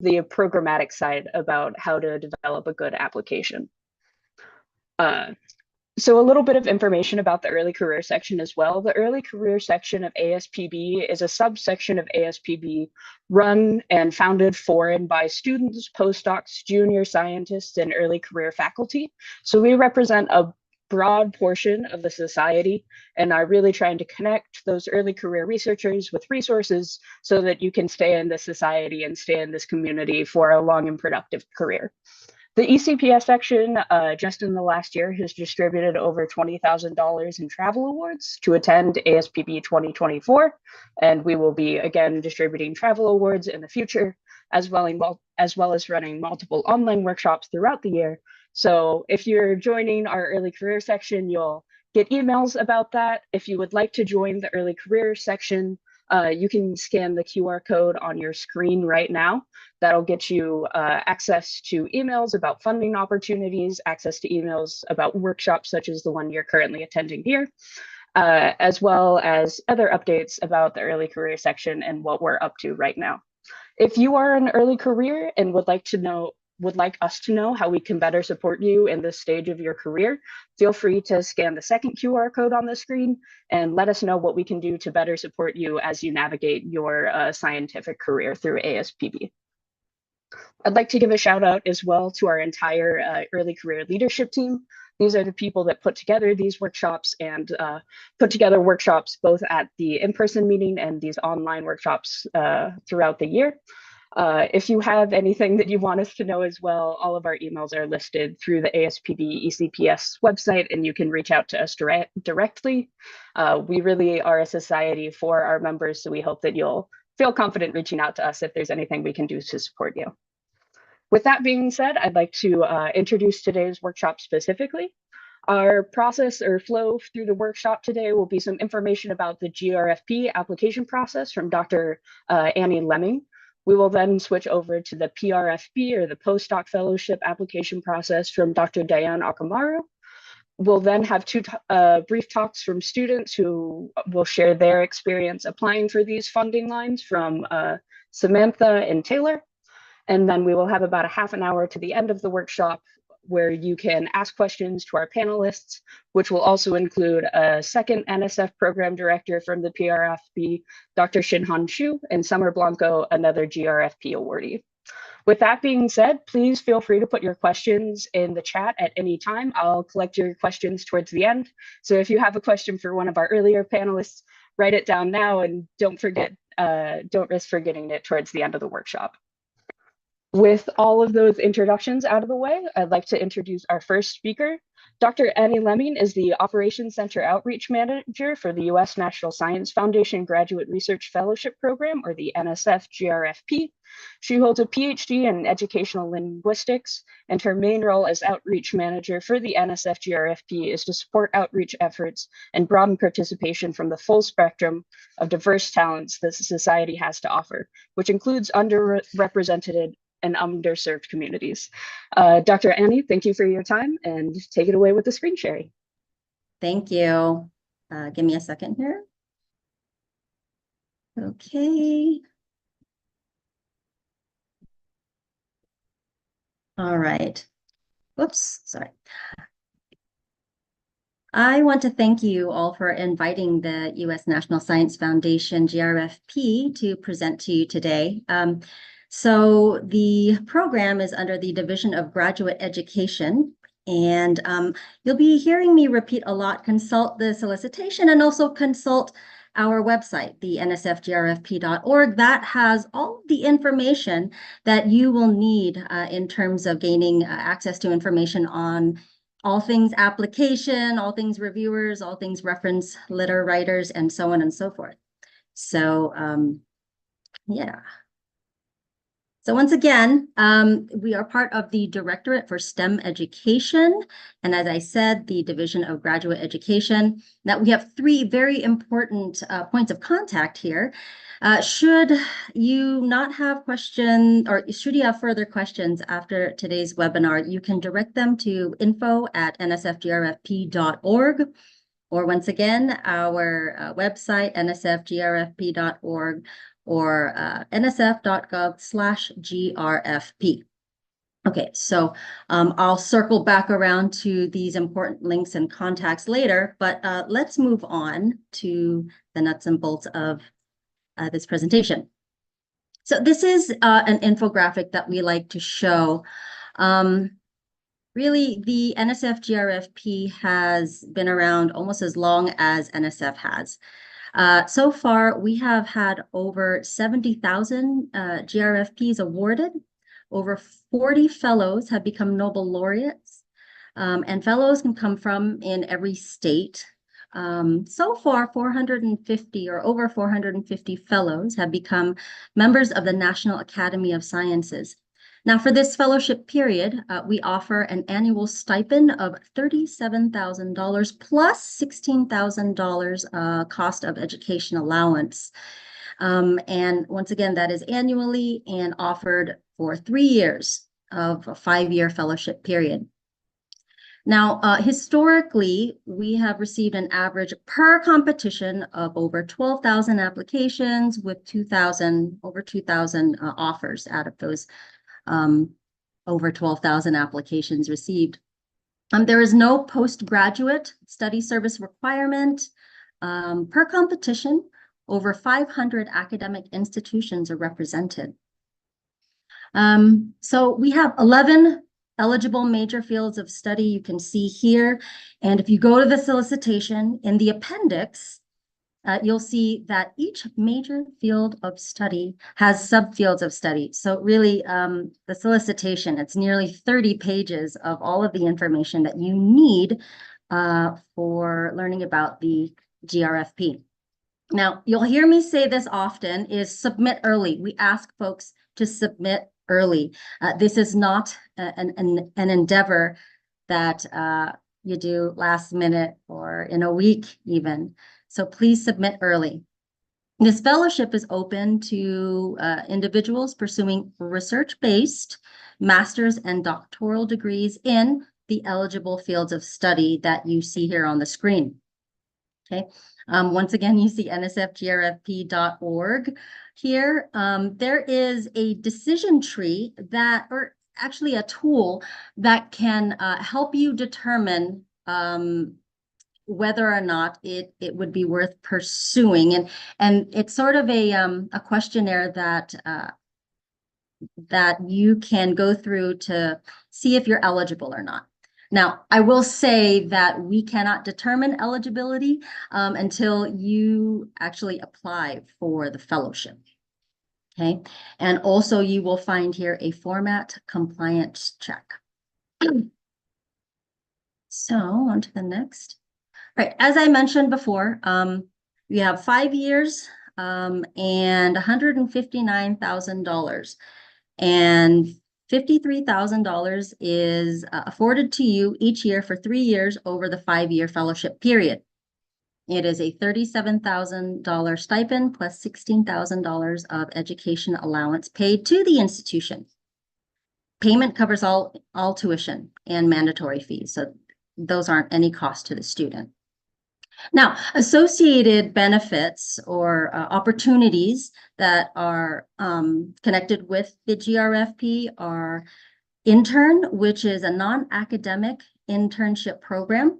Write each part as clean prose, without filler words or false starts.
the programmatic side about how to develop a good application. So a little bit of information about the early career section as well. The early career section of ASPB is a subsection of ASPB run and founded for and by students, postdocs, junior scientists, and early career faculty. So we represent a broad portion of the society and are really trying to connect those early career researchers with resources so that you can stay in this society and stay in this community for a long and productive career. The ECPS section, just in the last year, has distributed over $20,000 in travel awards to attend ASPB 2024, and we will be again distributing travel awards in the future, as well as running multiple online workshops throughout the year. So if you're joining our early career section, you'll get emails about that. If you would like to join the early career section, you can scan the QR code on your screen right now. That'll get you access to emails about funding opportunities, access to emails about workshops such as the one you're currently attending here, as well as other updates about the early career section and what we're up to right now. If you are an early career and would like us to know how we can better support you in this stage of your career, feel free to scan the second QR code on the screen and let us know what we can do to better support you as you navigate your scientific career through ASPB. I'd like to give a shout out as well to our entire early career leadership team. These are the people that put together these workshops and put together workshops both at the in-person meeting and these online workshops throughout the year. If you have anything that you want us to know as well, all of our emails are listed through the ASPB ECPS website, and you can reach out to us directly. We really are a society for our members, so we hope that you'll feel confident reaching out to us if there's anything we can do to support you. With that being said, I'd like to introduce today's workshop specifically. Our process or flow through the workshop today will be some information about the GRFP application process from Dr. Annie Lemming. We will then switch over to the PRFP or the postdoc fellowship application process from Dr. Diane Akamaru. We'll then have two brief talks from students who will share their experience applying for these funding lines from Samantha and Taylor. And then we will have about a half an hour to the end of the workshop where you can ask questions to our panelists, which will also include a second NSF program director from the PRFP, Dr. Shinhan Xu, and Summer Blanco, another GRFP awardee. With that being said, please feel free to put your questions in the chat at any time. I'll collect your questions towards the end. So if you have a question for one of our earlier panelists, write it down now and don't risk forgetting it towards the end of the workshop. With all of those introductions out of the way, I'd like to introduce our first speaker. Dr. Annie Lemming is the Operations Center Outreach Manager for the U.S. National Science Foundation Graduate Research Fellowship Program, or the NSF GRFP. She holds a PhD in Educational Linguistics, and her main role as Outreach Manager for the NSF GRFP is to support outreach efforts and broaden participation from the full spectrum of diverse talents that society has to offer, which includes underrepresented and underserved communities. Dr. Annie, thank you for your time and take it away with the screen sharing. Thank you. Give me a second here. Okay. All right. Whoops, sorry. I want to thank you all for inviting the U.S. National Science Foundation GRFP to present to you today. So the program is under the Division of Graduate Education, and you'll be hearing me repeat a lot, consult the solicitation and also consult our website, the nsfgrfp.org. That has all the information that you will need in terms of gaining access to information on all things application, all things reviewers, all things reference letter writers, and so on and so forth. So yeah. So once again, we are part of the Directorate for STEM Education, and as I said, the Division of Graduate Education. Now we have three very important points of contact here. Should you not have questions, or should you have further questions after today's webinar, you can direct them to info@nsfgrfp.org, or once again, our website, nsfgrfp.org, or nsf.gov/GRFP. Okay, so I'll circle back around to these important links and contacts later, but let's move on to the nuts and bolts of this presentation. So this is an infographic that we like to show. Really, the NSF GRFP has been around almost as long as NSF has. So far, we have had over 70,000 GRFPs awarded. Over 40 fellows have become Nobel laureates, and fellows can come from in every state. So far, 450 or over 450 fellows have become members of the National Academy of Sciences. Now, for this fellowship period, we offer an annual stipend of $37,000 plus $16,000 cost of education allowance. And once again, that is annually and offered for 3 years of a 5-year fellowship period. Now, historically, we have received an average per competition of over 12,000 applications with over 2,000 offers out of those over 12,000 applications received. There is no postgraduate study service requirement. Per competition, over 500 academic institutions are represented. So we have 11 eligible major fields of study you can see here. And if you go to the solicitation in the appendix, you'll see that each major field of study has subfields of study. So really, the solicitation, it's nearly 30 pages of all of the information that you need for learning about the GRFP. Now, you'll hear me say this often, is submit early. We ask folks to submit early. This is not an endeavor that you do last minute or in a week even. So please submit early. This fellowship is open to individuals pursuing research-based master's and doctoral degrees in the eligible fields of study that you see here on the screen. Okay. Once again, you see nsfgrfp.org here. There is a decision tree that, or actually a tool that can help you determine whether or not it would be worth pursuing. And it's sort of a questionnaire that you can go through to see if you're eligible or not. Now, I will say that we cannot determine eligibility until you actually apply for the fellowship. Okay, and also you will find here a format compliance check. So on to the next. All right, as I mentioned before, we have 5 years and $159,000, and $53,000 is afforded to you each year for 3 years over the 5-year fellowship period. It is a $37,000 stipend plus $16,000 of education allowance paid to the institution. Payment covers all tuition and mandatory fees, so those aren't any cost to the student. Now, associated benefits or opportunities that are connected with the GRFP are intern, which is a non-academic internship program.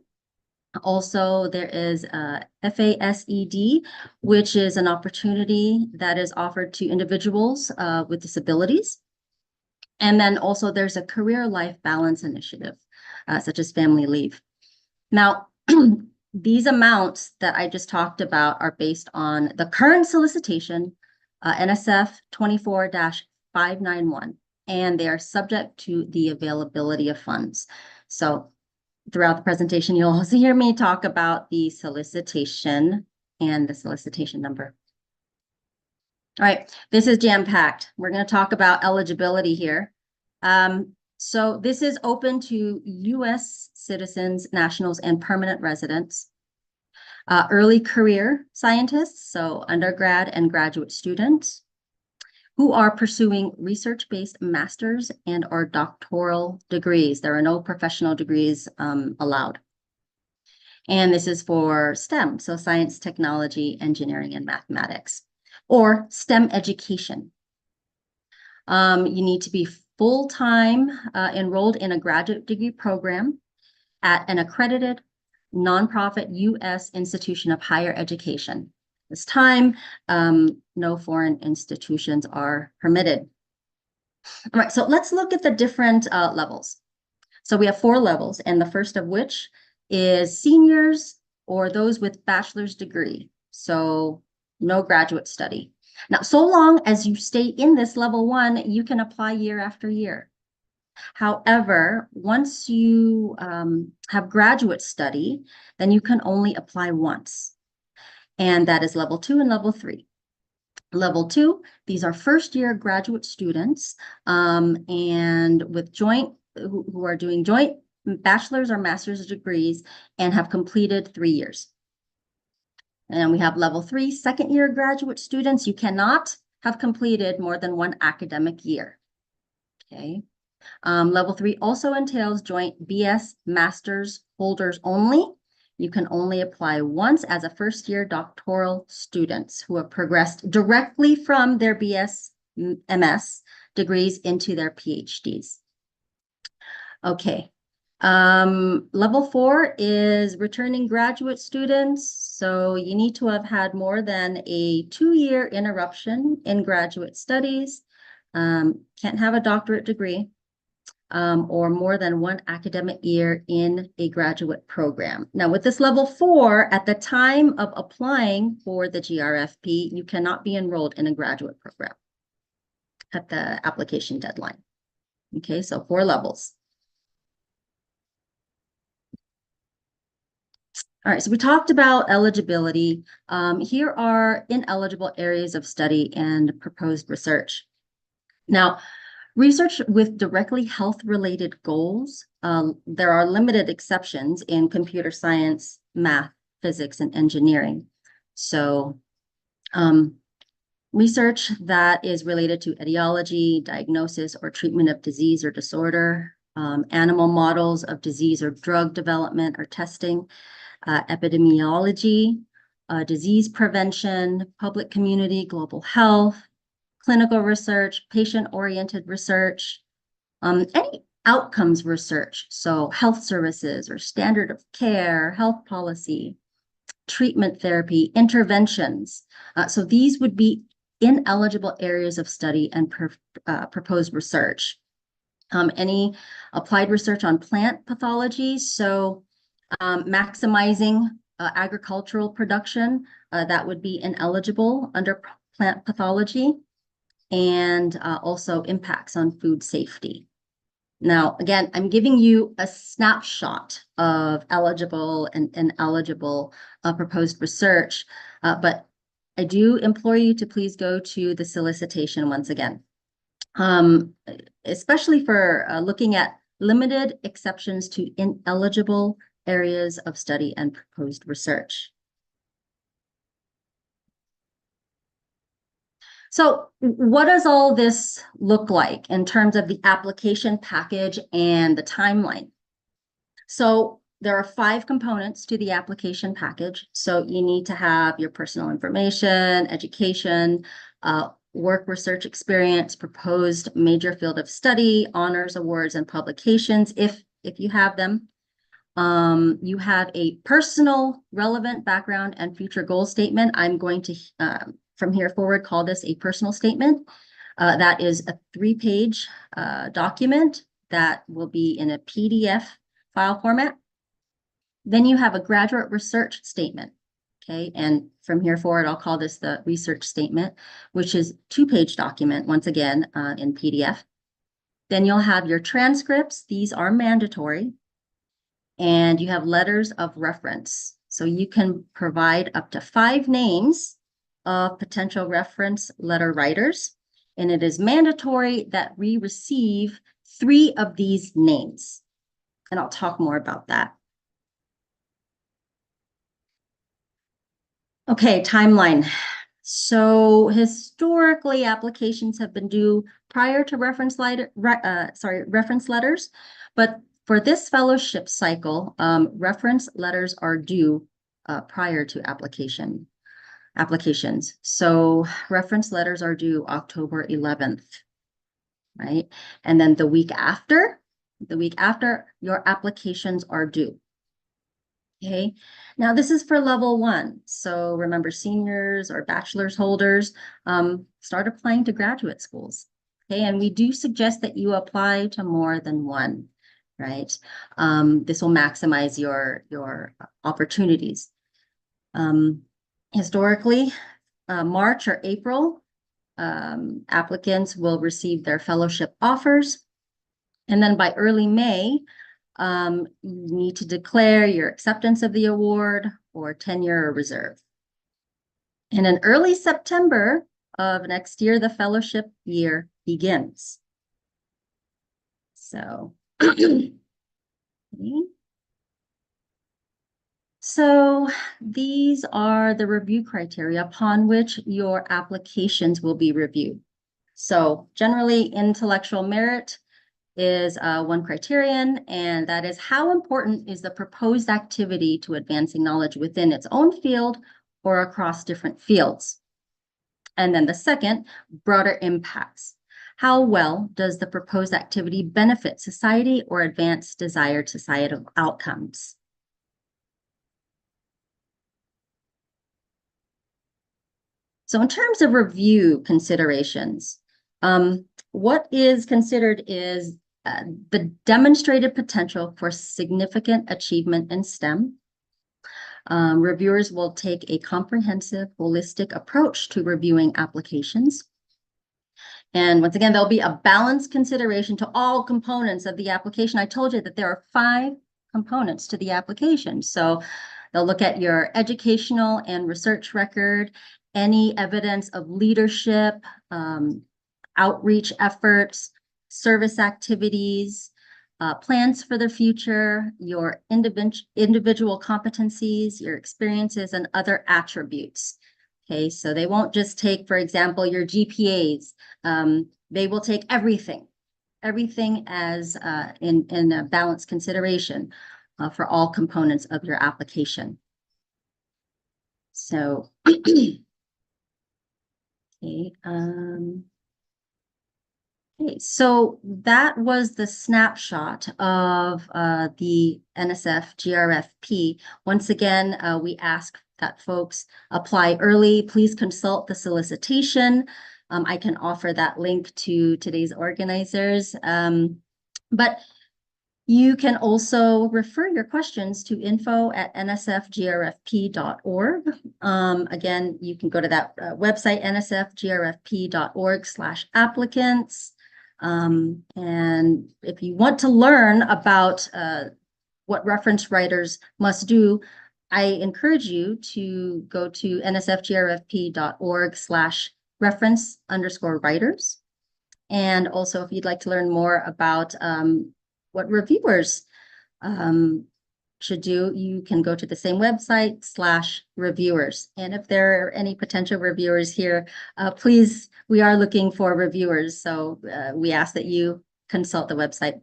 Also, there is FASED, which is an opportunity that is offered to individuals with disabilities. And then also there's a career life balance initiative, such as family leave. Now, these amounts that I just talked about are based on the current solicitation, NSF 24-591, and they are subject to the availability of funds. So throughout the presentation, you'll also hear me talk about the solicitation and the solicitation number. All right, this is jam-packed. We're going to talk about eligibility here. So this is open to U.S. citizens, nationals, and permanent residents, early career scientists, so undergrad and graduate students, who are pursuing research-based master's and or doctoral degrees. There are no professional degrees allowed. And this is for STEM, so science, technology, engineering, and mathematics. or STEM education. You need to be full-time enrolled in a graduate degree program at an accredited nonprofit U.S. institution of higher education. This time, no foreign institutions are permitted. All right, so let's look at the different levels. So we have 4 levels, and the first of which is seniors or those with bachelor's degree. So no graduate study. Now, so long as you stay in this level 1, you can apply year after year. However, once you have graduate study, then you can only apply once. And that is level 2 and level 3. Level 2, these are first-year graduate students and with who are doing joint bachelor's or master's degrees and have completed 3 years. And we have level 3, second-year graduate students. You cannot have completed more than 1 academic year. Okay. Level 3 also entails joint BS master's holders only. You can only apply once as a first-year doctoral students who have progressed directly from their BS, MS degrees into their PhDs. Okay. Level 4 is returning graduate students. So you need to have had more than a 2-year interruption in graduate studies, can't have a doctorate degree, or more than 1 academic year in a graduate program. Now, with this level 4, at the time of applying for the GRFP, you cannot be enrolled in a graduate program at the application deadline. Okay, so 4 levels. All right, so we talked about eligibility. Here are ineligible areas of study and proposed research. Now, research with directly health-related goals, there are limited exceptions in computer science, math, physics, and engineering. So research that is related to etiology, diagnosis, or treatment of disease or disorder, animal models of disease or drug development or testing, epidemiology, disease prevention, public community, global health, clinical research, patient-oriented research, any outcomes research, so health services or standard of care, health policy, treatment therapy, interventions. So these would be ineligible areas of study and proposed research. Any applied research on plant pathology, so maximizing agricultural production, that would be ineligible under plant pathology, and also impacts on food safety. Now, again, I'm giving you a snapshot of eligible and ineligible proposed research, but I do implore you to please go to the solicitation once again, especially for looking at limited exceptions to ineligible areas of study and proposed research. So what does all this look like in terms of the application package and the timeline? So there are 5 components to the application package. So you need to have your personal information, education, work research experience, proposed major field of study, honors, awards, and publications, if you have them. You have a personal relevant background and future goal statement. I'm going to, from here forward, call this a personal statement. That is a 3-page document that will be in a PDF file format. Then you have a graduate research statement. Okay, and from here forward, I'll call this the research statement, which is 2-page document, once again, in PDF. Then you'll have your transcripts. These are mandatory. And you have letters of reference. So you can provide up to 5 names of potential reference letter writers. And it is mandatory that we receive 3 of these names. And I'll talk more about that. Okay, timeline. So historically, applications have been due prior to reference letters, but for this fellowship cycle, reference letters are due prior to application. applications. So reference letters are due October 11th, right? And then the week after, your applications are due. Okay, now this is for level 1. So remember, seniors or bachelor's holders, start applying to graduate schools. Okay, and we do suggest that you apply to more than one, right? This will maximize your opportunities. Historically, March or April, applicants will receive their fellowship offers. And then by early May, you need to declare your acceptance of the award or tenure or reserve. And in early September of next year, the fellowship year begins. So, okay. So these are the review criteria upon which your applications will be reviewed. So generally, intellectual merit is one criterion, and that is how important is the proposed activity to advancing knowledge within its own field or across different fields. And then the second, broader impacts. How well does the proposed activity benefit society or advance desired societal outcomes? So in terms of review considerations, what is considered is the demonstrated potential for significant achievement in STEM. Reviewers will take a comprehensive, holistic approach to reviewing applications. And once again, there'll be a balanced consideration to all components of the application. I told you that there are 5 components to the application. So they'll look at your educational and research record, any evidence of leadership, outreach efforts, service activities, plans for the future, your individual competencies, your experiences, and other attributes. Okay, so they won't just take, for example, your GPAs. They will take everything as in a balanced consideration for all components of your application. So, okay, okay, so that was the snapshot of the NSF GRFP. Once again, we ask that folks apply early. Please consult the solicitation. I can offer that link to today's organizers. But you can also refer your questions to info@nsfgrfp.org. Again, you can go to that website, nsfgrfp.org/applicants. And if you want to learn about what reference writers must do, I encourage you to go to nsfgrfp.org/reference_writers. And also, if you'd like to learn more about what reviewers should do, you can go to the same website /reviewers. And if there are any potential reviewers here, please, we are looking for reviewers. So we ask that you consult the website.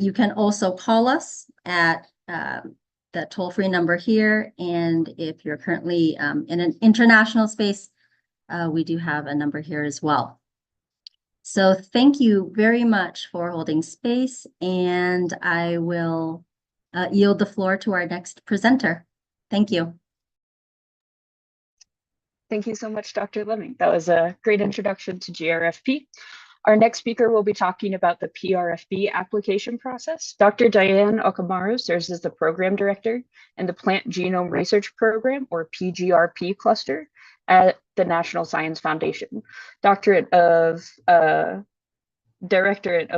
You can also call us at the toll-free number here. And if you're currently in an international space, we do have a number here as well. So thank you very much for holding space, and I will yield the floor to our next presenter. Thank you. Thank you so much, Dr. Lemming. That was a great introduction to GRFP. Our next speaker will be talking about the PRFB application process. Dr. Diane Okamaru serves as the program director in the Plant Genome Research Program, or PGRP cluster, at the National Science Foundation. Directorate of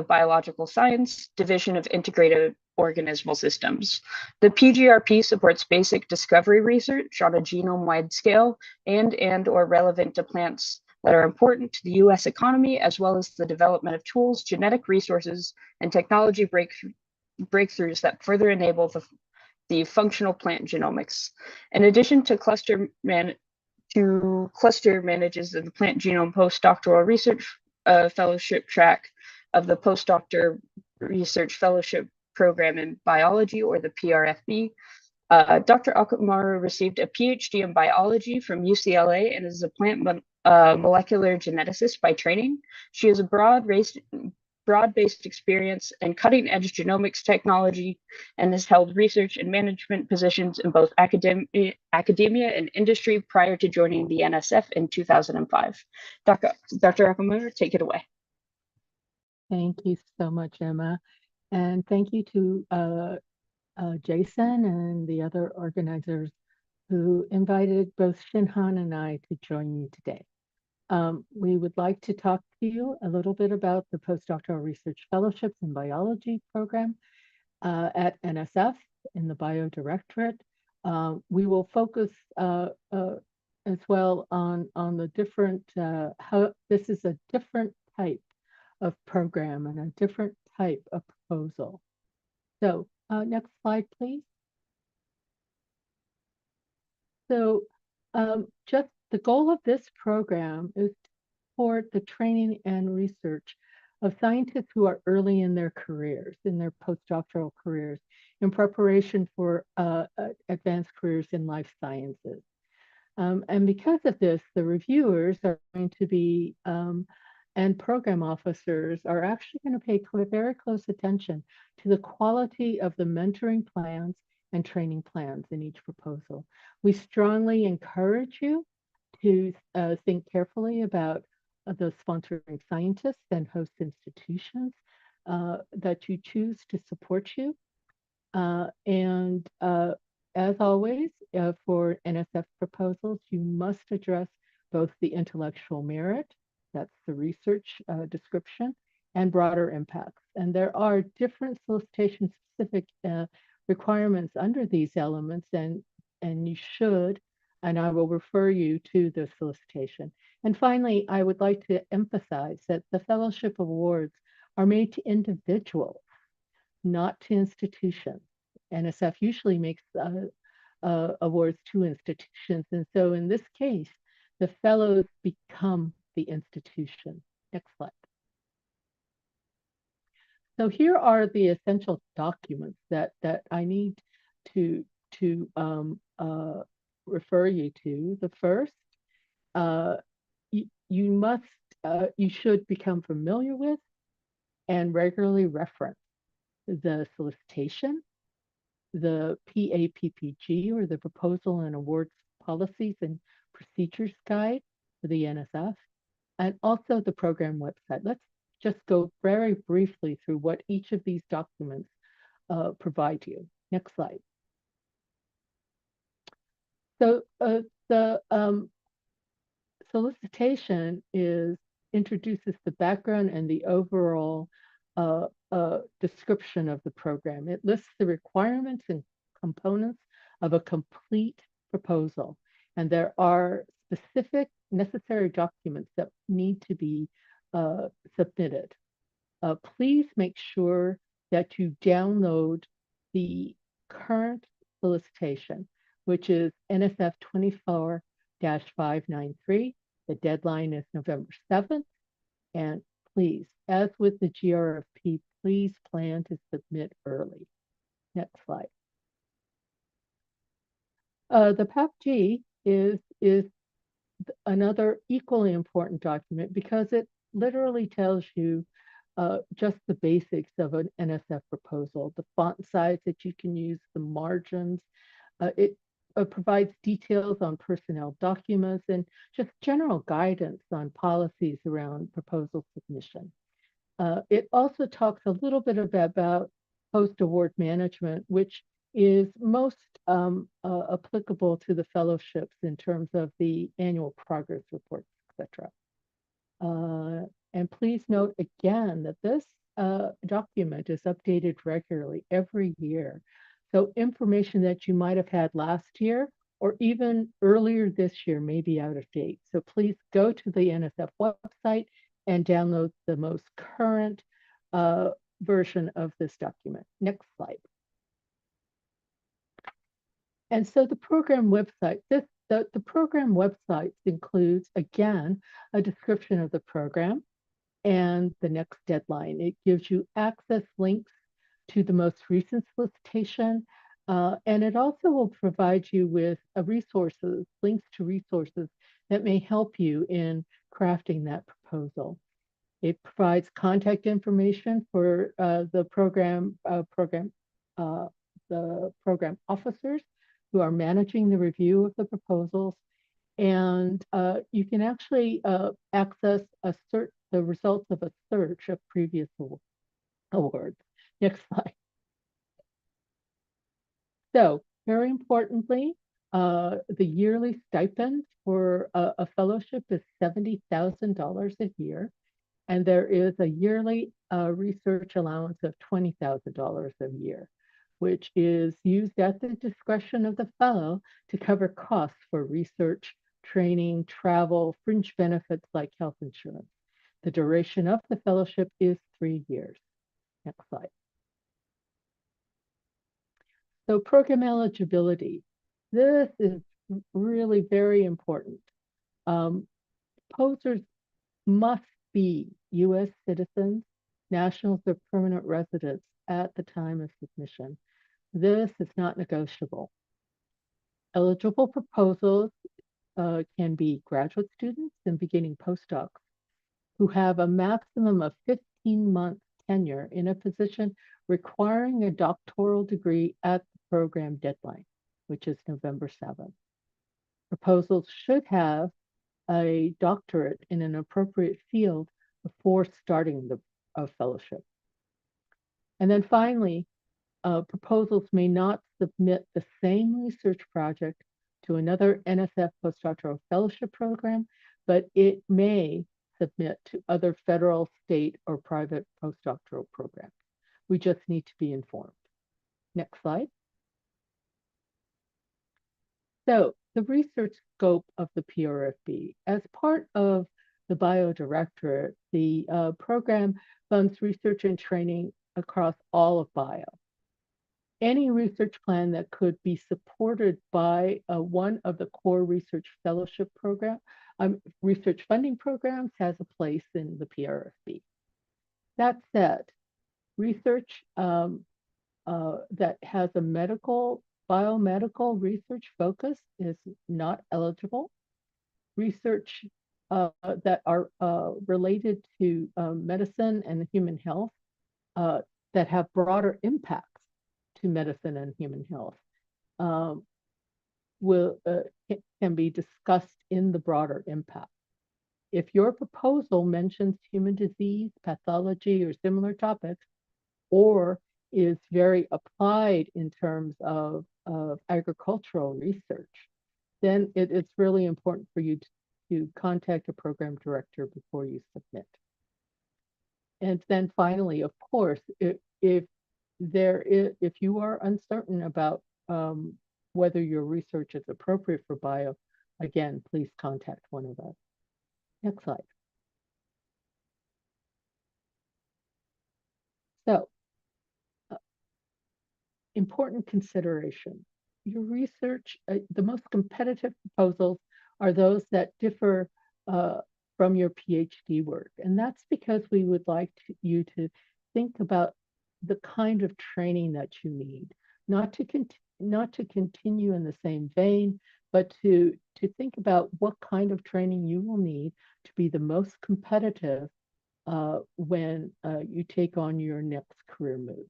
Biological Science, Division of Integrated Organismal Systems. The PGRP supports basic discovery research on a genome-wide scale and/or relevant to plants that are important to the U.S. economy, as well as the development of tools, genetic resources, and technology breakthroughs that further enable the functional plant genomics. In addition to cluster manages the Plant Genome Postdoctoral Research Fellowship track of the Postdoctor Research Fellowship Program in Biology, or the PRFB. Dr. Okumura received a PhD in biology from UCLA and is a plant molecular geneticist by training. She has a broad-based experience in cutting-edge genomics technology and has held research and management positions in both academia and industry prior to joining the NSF in 2005. Dr. Okumura, take it away. Thank you so much, Emma. And thank you to Jason and the other organizers who invited both Shinhan and I to join you today. We would like to talk to you a little bit about the Postdoctoral Research Fellowships in Biology program at NSF in the Bio Directorate. We will focus as well on the different, how this is a different type of program and a different type of proposal. So next slide, please. So just the goal of this program is to support the training and research of scientists who are early in their careers, in their postdoctoral careers, in preparation for advanced careers in life sciences. And because of this, the reviewers are going to be, and program officers are actually going to pay very close attention to the quality of the mentoring plans and training plans in each proposal. We strongly encourage you to think carefully about the sponsoring scientists and host institutions that you choose to support you. As always, for NSF proposals, you must address both the intellectual merit, that's the research description, and broader impacts. And there are different solicitation-specific requirements under these elements, and you should, and I will refer you to the solicitation. And finally, I would like to emphasize that the fellowship awards are made to individuals, not to institutions. NSF usually makes awards to institutions. And so in this case, the fellows become the institution. Next slide. So here are the essential documents that I need to refer you to. The first, you should become familiar with and regularly reference the solicitation, the PAPPG, or the Proposal and Awards Policies and Procedures Guide for the NSF, and also the program website. Let's just go very briefly through what each of these documents provide you. Next slide. So the solicitation introduces the background and the overall description of the program. It lists the requirements and components of a complete proposal, and there are specific necessary documents that need to be submitted. Please make sure that you download the current solicitation, which is NSF 24-593. The deadline is November 7th. And please, as with the GRFP, please plan to submit early. Next slide. The PAPG is another equally important document because it literally tells you just the basics of an NSF proposal, the font size that you can use, the margins. It provides details on personnel documents and just general guidance on policies around proposal submission. It also talks a little bit about post-award management, which is most applicable to the fellowships in terms of the annual progress reports, etc. And please note again that this document is updated regularly every year. So information that you might have had last year or even earlier this year may be out of date. So please go to the NSF website and download the most current version of this document. Next slide. And so the program website, the program website includes, again, a description of the program and the next deadline. It gives you access links to the most recent solicitation, And it also will provide you with resources, links to resources that may help you in crafting that proposal. It provides contact information for the program officers who are managing the review of the proposals, and you can actually access the results of a search of previous awards. Next slide. So, very importantly, the yearly stipend for a fellowship is $70,000 a year. And there is a yearly research allowance of $20,000 a year, which is used at the discretion of the fellow to cover costs for research, training, travel, fringe benefits like health insurance. The duration of the fellowship is 3 years. Next slide. So program eligibility. This is really very important. Posers must be U.S. citizens, nationals, or permanent residents at the time of submission. This is not negotiable. Eligible proposals can be graduate students and beginning postdocs who have a maximum of 15-month tenure in a position requiring a doctoral degree at the program deadline, which is November 7th. Proposals should have a doctorate in an appropriate field before starting the fellowship. And then finally, proposals may not submit the same research project to another NSF postdoctoral fellowship program, but it may submit to other federal, state, or private postdoctoral programs. We just need to be informed. Next slide. So the research scope of the PRFB. As part of the Bio Directorate, the program funds research and training across all of bio. Any research plan that could be supported by one of the core research fellowship program, research funding programs has a place in the PRFB. That said, research that has a biomedical research focus is not eligible. Research that are related to medicine and human health that have broader impacts to medicine and human health can be discussed in the broader impact. If your proposal mentions human disease, pathology, or similar topics, or is very applied in terms of agricultural research, then it's really important for you to contact a program director before you submit. And then finally, of course, if you are uncertain about whether your research is appropriate for bio, again, please contact one of us. Next slide. So, important consideration. Your research, the most competitive proposals are those that differ from your PhD work. And that's because we would like you to think about the kind of training that you need, not to continue in the same vein, but to think about what kind of training you will need to be the most competitive when you take on your next career move.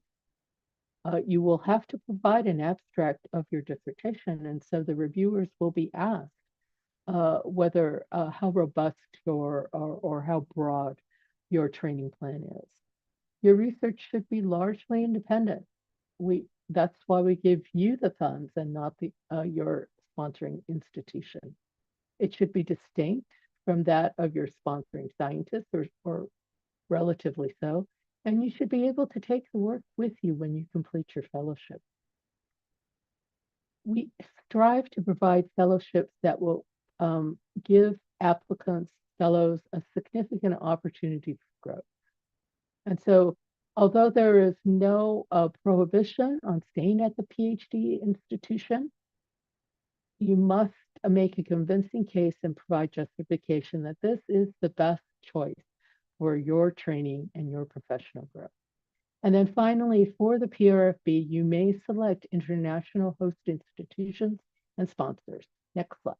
You will have to provide an abstract of your dissertation, and so the reviewers will be asked whether how robust or how broad your training plan is. Your research should be largely independent. That's why we give you the funds and not your sponsoring institution. It should be distinct from that of your sponsoring scientist or relatively so, and you should be able to take the work with you when you complete your fellowship. We strive to provide fellowships that will give applicants, fellows, a significant opportunity for growth. And so, although there is no prohibition on staying at the PhD institution, you must make a convincing case and provide justification that this is the best choice for your training and your professional growth. And then finally, for the PRFB, you may select international host institutions and sponsors. Next slide.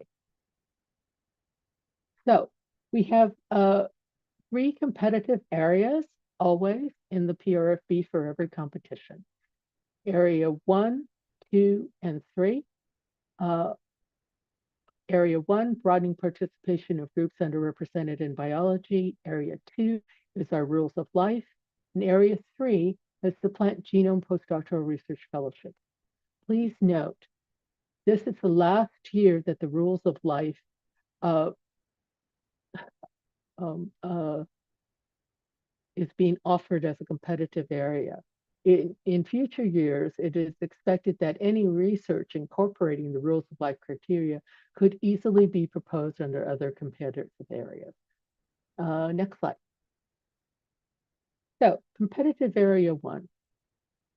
So we have 3 competitive areas always in the PRFB for every competition. Area 1, 2, and 3. Area 1, broadening participation of groups underrepresented in biology. Area 2 is our rules of life. And Area 3 is the plant genome postdoctoral research fellowship. Please note, this is the last year that the rules of life is being offered as a competitive area. In future years, it is expected that any research incorporating the rules of life criteria could easily be proposed under other competitive areas. Next slide. So, competitive area 1.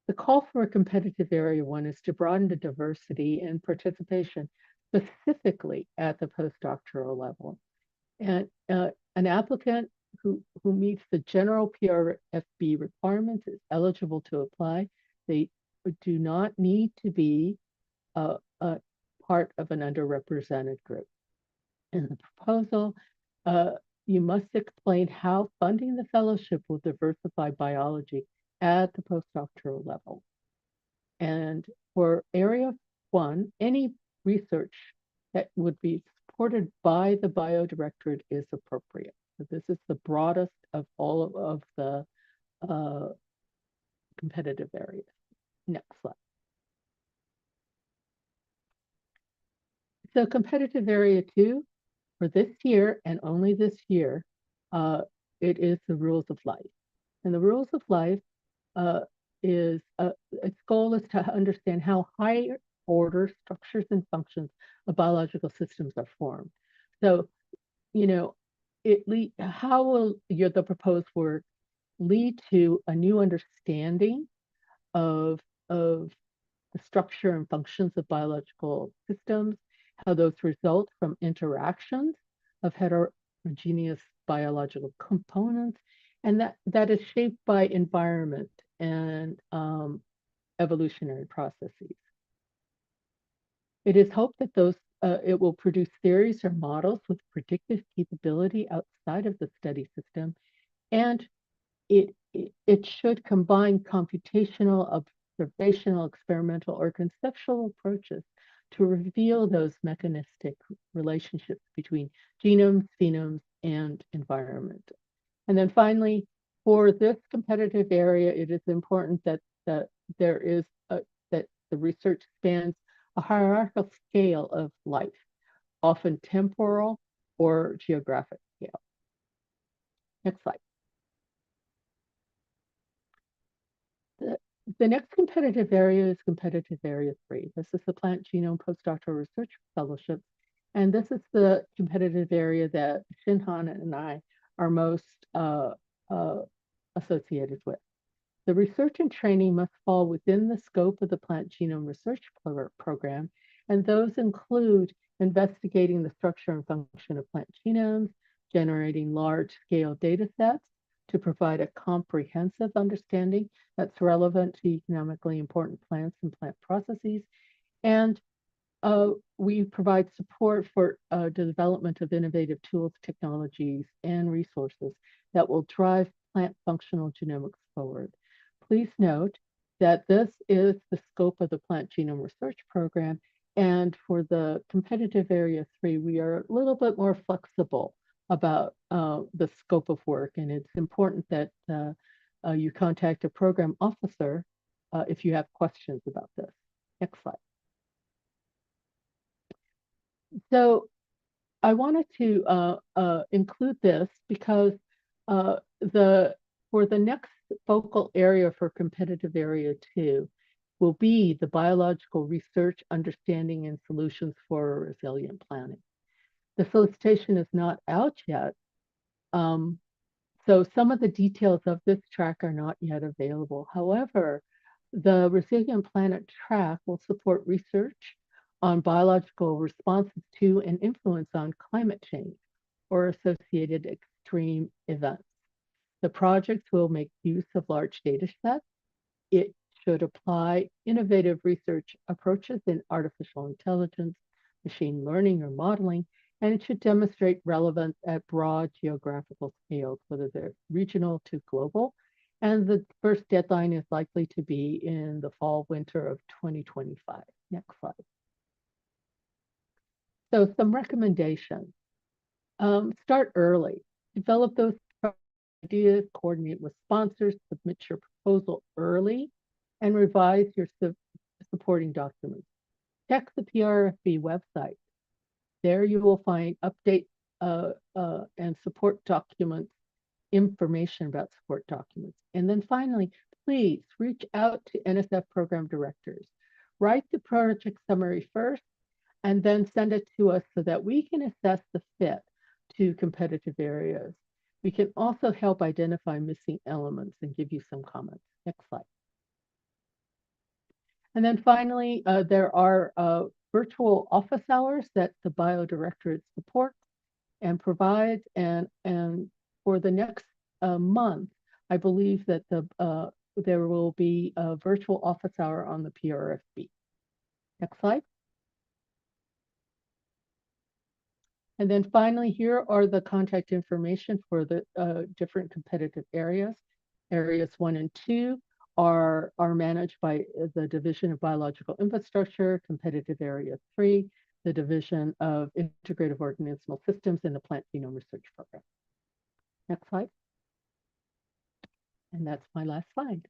The call for a competitive area 1 is to broaden the diversity and participation specifically at the postdoctoral level. And an applicant who meets the general PRFB requirements is eligible to apply. They do not need to be a part of an underrepresented group. In the proposal, you must explain how funding the fellowship will diversify biology at the postdoctoral level. And for Area 1, any research that would be supported by the Biodirectorate is appropriate. So this is the broadest of all of the competitive areas. Next slide. So competitive area 2, for this year and only this year, it is the rules of life. And the rules of life its goal is to understand how higher order structures and functions of biological systems are formed. So, how will the proposed work lead to a new understanding of the structure and functions of biological systems, how those result from interactions of heterogeneous biological components, and that is shaped by environment and evolutionary processes. It is hoped that it will produce theories or models with predictive capability outside of the study system, and it should combine computational, observational, experimental, or conceptual approaches to reveal those mechanistic relationships between genomes, phenomes, and environment. And then finally, for this competitive area, it is important that that the research spans a hierarchical scale of life, often temporal or geographic scale. Next slide. The next competitive area is competitive area 3. This is the Plant Genome Postdoctoral Research Fellowship. And this is the competitive area that Shinhan and I are most associated with. The research and training must fall within the scope of the Plant Genome Research Program, and those include investigating the structure and function of plant genomes, generating large-scale data sets to provide a comprehensive understanding that's relevant to economically important plants and plant processes, and we provide support for the development of innovative tools, technologies, and resources that will drive plant functional genomics forward. Please note that this is the scope of the Plant Genome Research Program, and for the competitive area 3, we are a little bit more flexible about the scope of work, and it's important that you contact a program officer if you have questions about this. Next slide. So I wanted to include this because for the next focal area for competitive area 2 will be the biological research, understanding, and solutions for resilient planning. The solicitation is not out yet, so some of the details of this track are not yet available. However, the Resilient Planet track will support research on biological responses to and influence on climate change or associated extreme events. The projects will make use of large data sets. It should apply innovative research approaches in artificial intelligence, machine learning, or modeling, and it should demonstrate relevance at broad geographical scales, whether they're regional to global. And the first deadline is likely to be in the fall, winter of 2025. Next slide. So some recommendations. Start early. Develop those ideas, coordinate with sponsors, submit your proposal early, and revise your supporting documents. Check the PRFB website. There you will find updates and support documents, information about support documents. And then finally, please reach out to NSF program directors. Write the project summary first and then send it to us so that we can assess the fit to competitive areas. We can also help identify missing elements and give you some comments. Next slide. And then finally, there are virtual office hours that the Bio Directorate supports and provides. And for the next month, I believe that there will be a virtual office hour on the PRFB. Next slide. And then finally, here are the contact information for the different competitive areas. Areas 1 and 2 are managed by the Division of Biological Infrastructure, competitive area 3, the Division of Integrative Organismal Systems, and the Plant Genome Research Program. Next slide. And that's my last slide.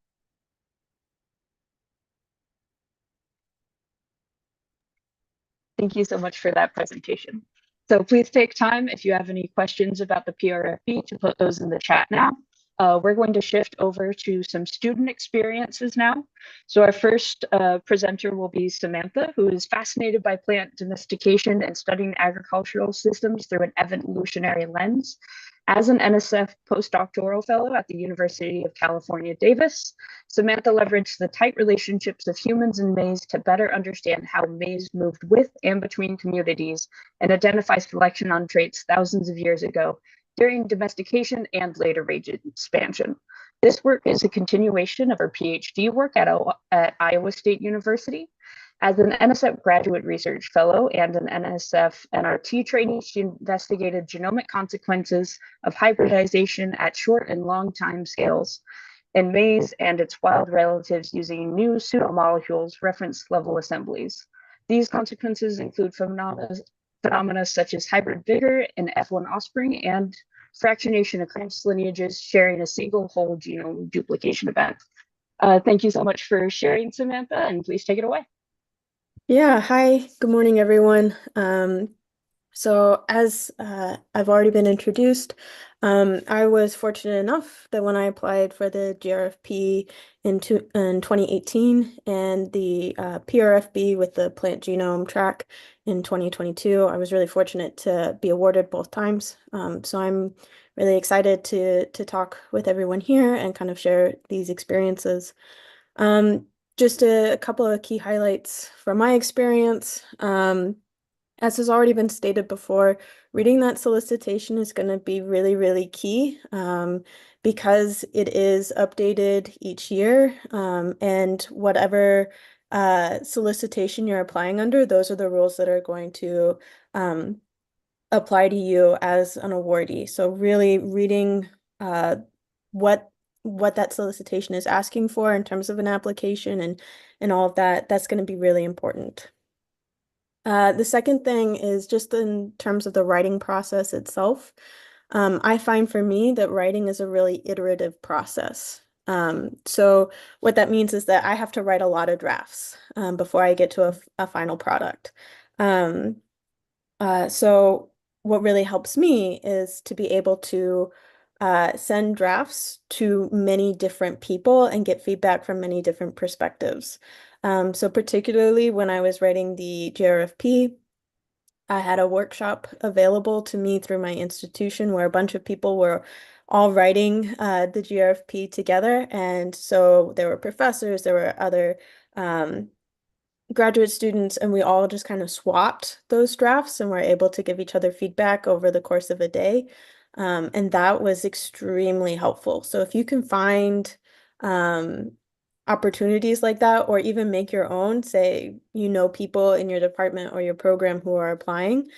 Thank you so much for that presentation. So please take time if you have any questions about the PRFB to put those in the chat now. We're going to shift over to some student experiences now. So our first presenter will be Samantha, who is fascinated by plant domestication and studying agricultural systems through an evolutionary lens. As an NSF postdoctoral fellow at the University of California, Davis, Samantha leveraged the tight relationships of humans and maize to better understand how maize moved with and between communities and identify selection on traits thousands of years ago during domestication and later range expansion. This work is a continuation of her PhD work at Iowa State University. As an NSF graduate research fellow and an NSF NRT trainee, she investigated genomic consequences of hybridization at short and long time scales in maize and its wild relatives using new pseudomolecules reference level assemblies. These consequences include phenomena such as hybrid vigor in F1 offspring and fractionation across lineages sharing a single whole genome duplication event. Thank you so much for sharing, Samantha, and please take it away. Yeah, hi, good morning, everyone. So as I've already been introduced, I was fortunate enough that when I applied for the GRFP in 2018 and the PRFB with the plant genome track in 2022, I was really fortunate to be awarded both times. So I'm really excited to talk with everyone here and kind of share these experiences. Just a couple of key highlights from my experience. As has already been stated before, reading that solicitation is going to be really, really key because it is updated each year. And whatever solicitation you're applying under, those are the rules that are going to apply to you as an awardee. So really reading what that solicitation is asking for in terms of an application and all of that, that's going to be really important. The second thing is just in terms of the writing process itself. I find for me that writing is a really iterative process. So what that means is that I have to write a lot of drafts before I get to a final product. So what really helps me is to be able to send drafts to many different people and get feedback from many different perspectives. So particularly when I was writing the GRFP, I had a workshop available to me through my institution where a bunch of people were all writing the GRFP together. And so there were professors, there were other graduate students, and we all just kind of swapped those drafts and were able to give each other feedback over the course of a day. And that was extremely helpful. So if you can find opportunities like that, or even make your own, say, people in your department or your program who are applying,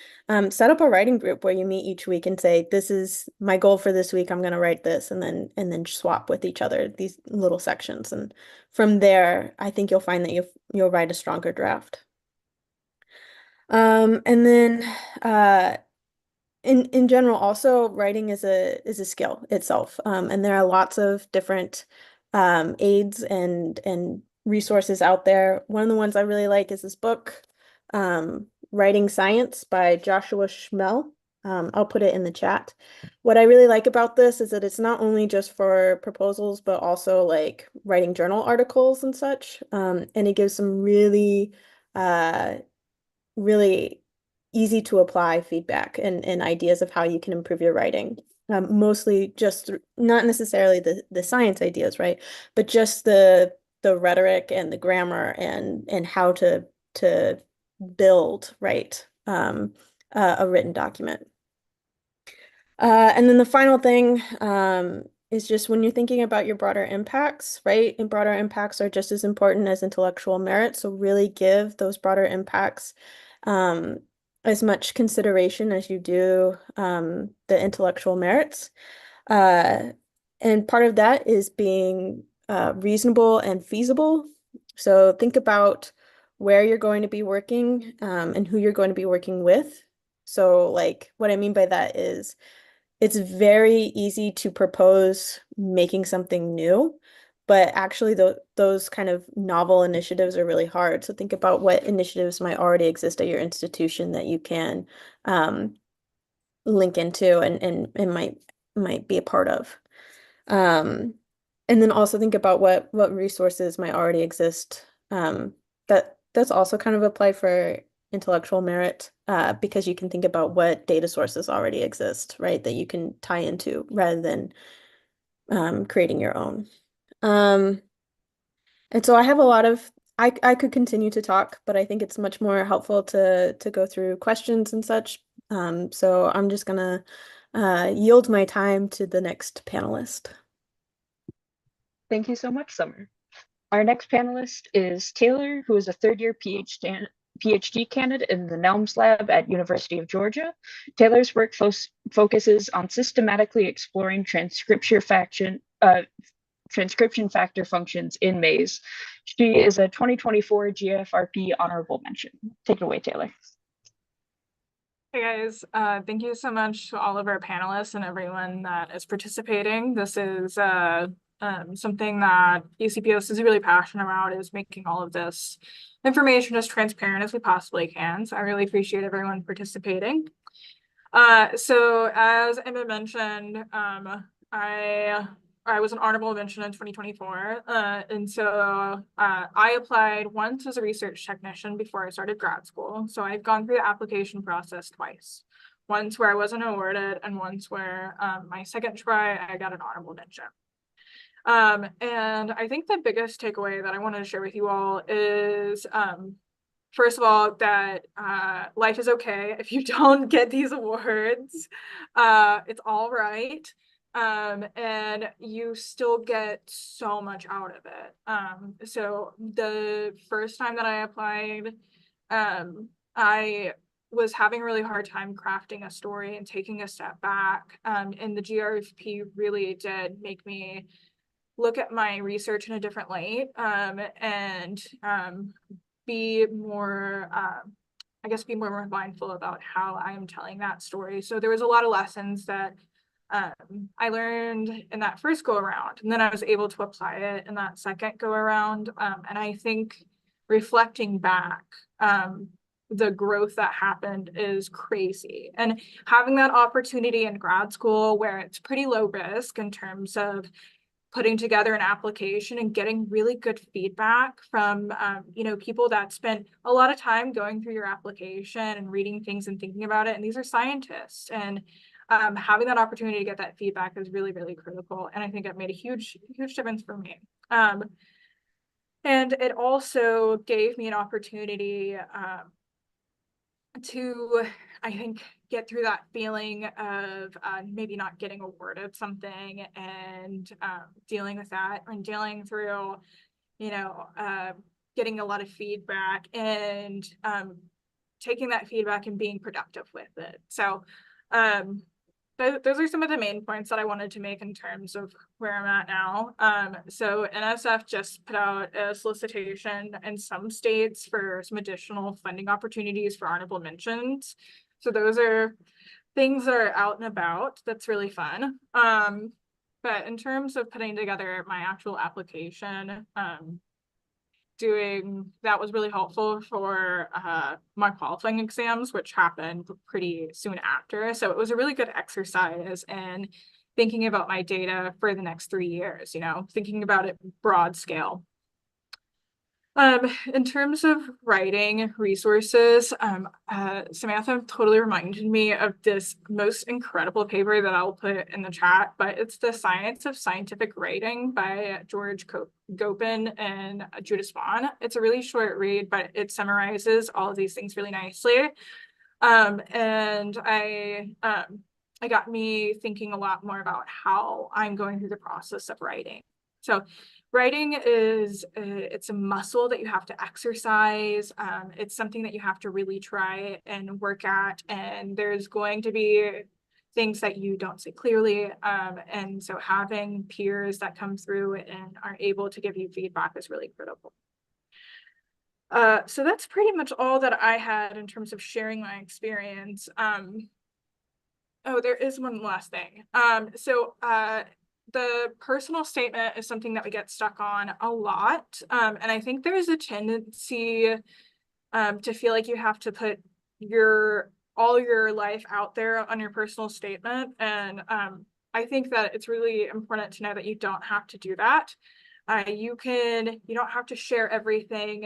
set up a writing group where you meet each week and say, this is my goal for this week, I'm going to write this, and then swap with each other these little sections. And from there, I think you'll find that you'll write a stronger draft. And then in general, also writing is a skill itself, and there are lots of different aids and resources out there. One of the ones I really like is this book, Writing Science by Joshua Schmel. I'll put it in the chat. What I really like about this is that it's not only just for proposals, but also like writing journal articles and such. And it gives some really really easy to apply feedback and ideas of how you can improve your writing. Mostly just not necessarily the science ideas, right? But just the rhetoric and the grammar and how to build, right? A written document. And then the final thing is just when you're thinking about your broader impacts, right? And broader impacts are just as important as intellectual merit. So really give those broader impacts as much consideration as you do the intellectual merits. And part of that is being reasonable and feasible. So think about where you're going to be working and who you're going to be working with. So like what I mean by that is it's very easy to propose making something new, but actually those kind of novel initiatives are really hard. So think about what initiatives might already exist at your institution that you can link into and might be a part of. And then also think about what resources might already exist. That's also kind of applied for intellectual merit because you can think about what data sources already exist, right? That you can tie into rather than creating your own. And so I have a lot of I could continue to talk, but I think it's much more helpful to go through questions and such. So I'm just gonna yield my time to the next panelist. Thank you so much, Summer. Our next panelist is Taylor, who is a third-year PhD candidate in the Nelms Lab at University of Georgia. Taylor's work focuses on systematically exploring transcription factor functions in maize. She is a 2024 GFRP honorable mention. Take it away, Taylor. Hey guys, thank you so much to all of our panelists and everyone that is participating. This is something that ECPS is really passionate about, is making all of this information as transparent as we possibly can. So I really appreciate everyone participating. So as Emma mentioned, I was an honorable mention in 2024. And so I applied once as a research technician before I started grad school. So I've gone through the application process twice. Once where I wasn't awarded and once where my second try, I got an honorable mention. And I think the biggest takeaway that I wanted to share with you all is, first of all, that life is okay if you don't get these awards. It's all right. And you still get so much out of it. So the first time that I applied, I was having a really hard time crafting a story and taking a step back. And the GRFP really did make me look at my research in a different light, and be more, I guess, be more mindful about how I'm telling that story. So there was a lot of lessons that I learned in that first go around, and then I was able to apply it in that second go around. And I think reflecting back, the growth that happened is crazy. And having that opportunity in grad school where it's pretty low risk in terms of putting together an application and getting really good feedback from people that spent a lot of time going through your application and reading things and thinking about it. And these are scientists, and having that opportunity to get that feedback is really, really critical. And I think it made a huge difference for me. And it also gave me an opportunity to, I think get through that feeling of maybe not getting awarded something, and dealing with that, and dealing through, you know, getting a lot of feedback, and taking that feedback and being productive with it. So those are some of the main points that I wanted to make in terms of where I'm at now. So NSF just put out a solicitation in some states for some additional funding opportunities for honorable mentions. So those are things that are out and about. That's really fun. But in terms of putting together my actual application, doing that was really helpful for my qualifying exams, which happened pretty soon after. So it was a really good exercise in thinking about my data for the next 3 years, you know, thinking about it broad scale. In terms of writing resources, Samantha totally reminded me of this most incredible paper that I'll put in the chat, but it's The Science of Scientific Writing by George Gopin and Judah Spahn. It's a really short read, but it summarizes all of these things really nicely. And I got me thinking a lot more about how I'm going through the process of writing. So writing is it's a muscle that you have to exercise. It's something that you have to really try and work at, and there's going to be things that you don't say clearly, and so having peers that come through and are able to give you feedback is really critical. So that's pretty much all that I had in terms of sharing my experience. Oh, there is one last thing. The personal statement is something that we get stuck on a lot. And I think there's a tendency to feel like you have to put all your life out there on your personal statement. And I think that it's really important to know that you don't have to do that. You don't have to share everything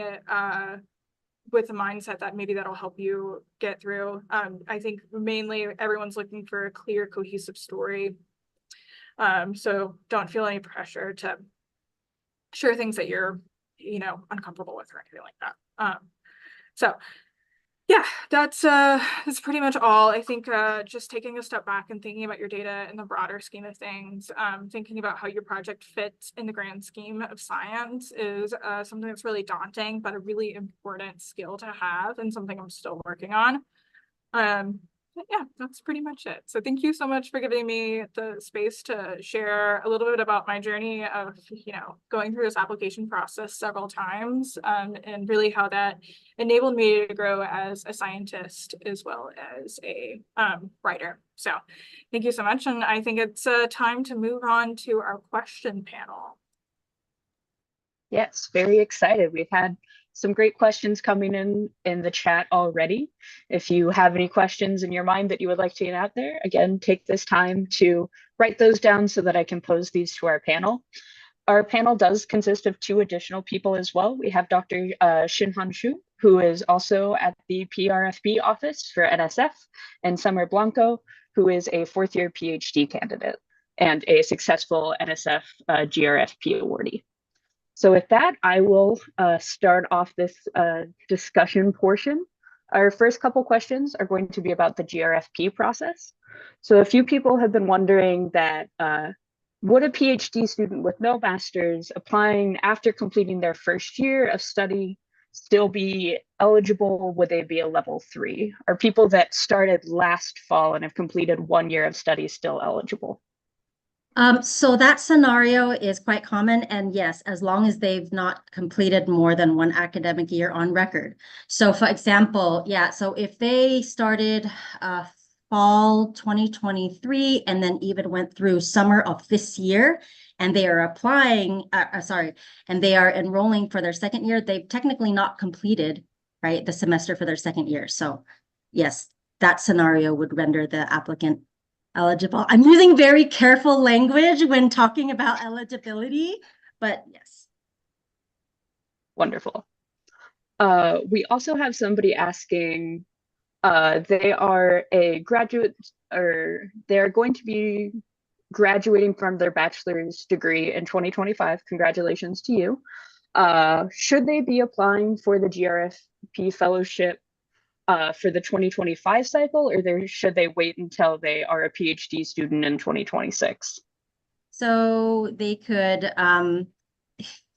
with a mindset that maybe that'll help you get through. I think mainly everyone's looking for a clear, cohesive story. So don't feel any pressure to share things that you're, uncomfortable with or anything like that. So yeah, that's pretty much all. I think just taking a step back and thinking about your data in the broader scheme of things, thinking about how your project fits in the grand scheme of science is something that's really daunting, but a really important skill to have, and something I'm still working on. But yeah, that's pretty much it. So thank you so much for giving me the space to share a little bit about my journey of, going through this application process several times, and really how that enabled me to grow as a scientist as well as a writer. So thank you so much. And I think it's time to move on to our question panel. Yes, very excited. We've had some great questions coming in the chat already. If you have any questions in your mind that you would like to get out there, again, take this time to write those down so that I can pose these to our panel. Our panel does consist of 2 additional people as well. We have Dr. Shinhan Xu, who is also at the PRFB office for NSF, and Summer Blanco, who is a 4th-year PhD candidate and a successful NSF GRFP awardee. So with that, I will start off this discussion portion. Our first couple questions are going to be about the GRFP process. So a few people have been wondering that would a PhD student with no master's applying after completing their first year of study still be eligible? Would they be a level 3? Are people that started last fall and have completed 1 year of study still eligible? So that scenario is quite common, and yes, as long as they've not completed more than 1 academic year on record. So for example, so if they started fall 2023 and then even went through summer of this year, and they are applying, and they are enrolling for their 2nd year, they've technically not completed, right, the semester for their 2nd year. So yes, that scenario would render the applicant eligible. I'm using very careful language when talking about eligibility, but yes. Wonderful. We also have somebody asking, they are a graduate, or they're going to be graduating from their bachelor's degree in 2025. Congratulations to you. Should they be applying for the GRFP fellowship for the 2025 cycle, or should they wait until they are a PhD student in 2026? So they could,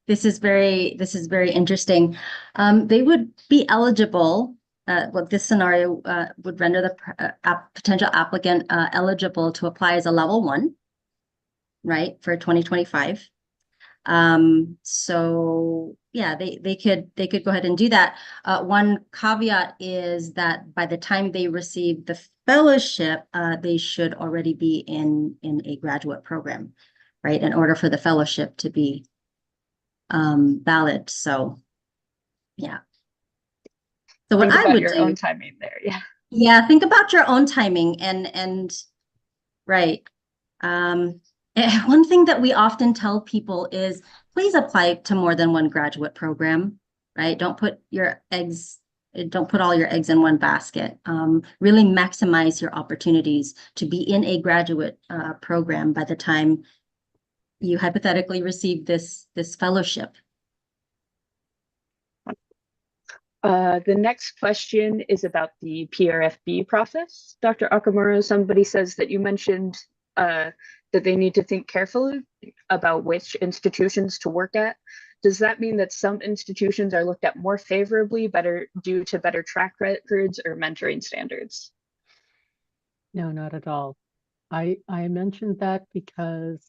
this is very interesting. They would be eligible, well, this scenario would render the potential applicant eligible to apply as a level 1, right, for 2025. So yeah, they could go ahead and do that. One caveat is that by the time they receive the fellowship, they should already be in a graduate program, right, in order for the fellowship to be valid. So yeah. So what I would your do, own timing there, yeah. Yeah, think about your own timing and right. One thing that we often tell people is please apply to more than one graduate program, right? Don't put all your eggs in one basket. Really maximize your opportunities to be in a graduate program by the time you hypothetically receive this fellowship. The next question is about the PRFB process. Dr. Okamura, somebody says that you mentioned that they need to think carefully about which institutions to work at. Does that mean that some institutions are looked at more favorably, due to better track records or mentoring standards? No, not at all. I mentioned that because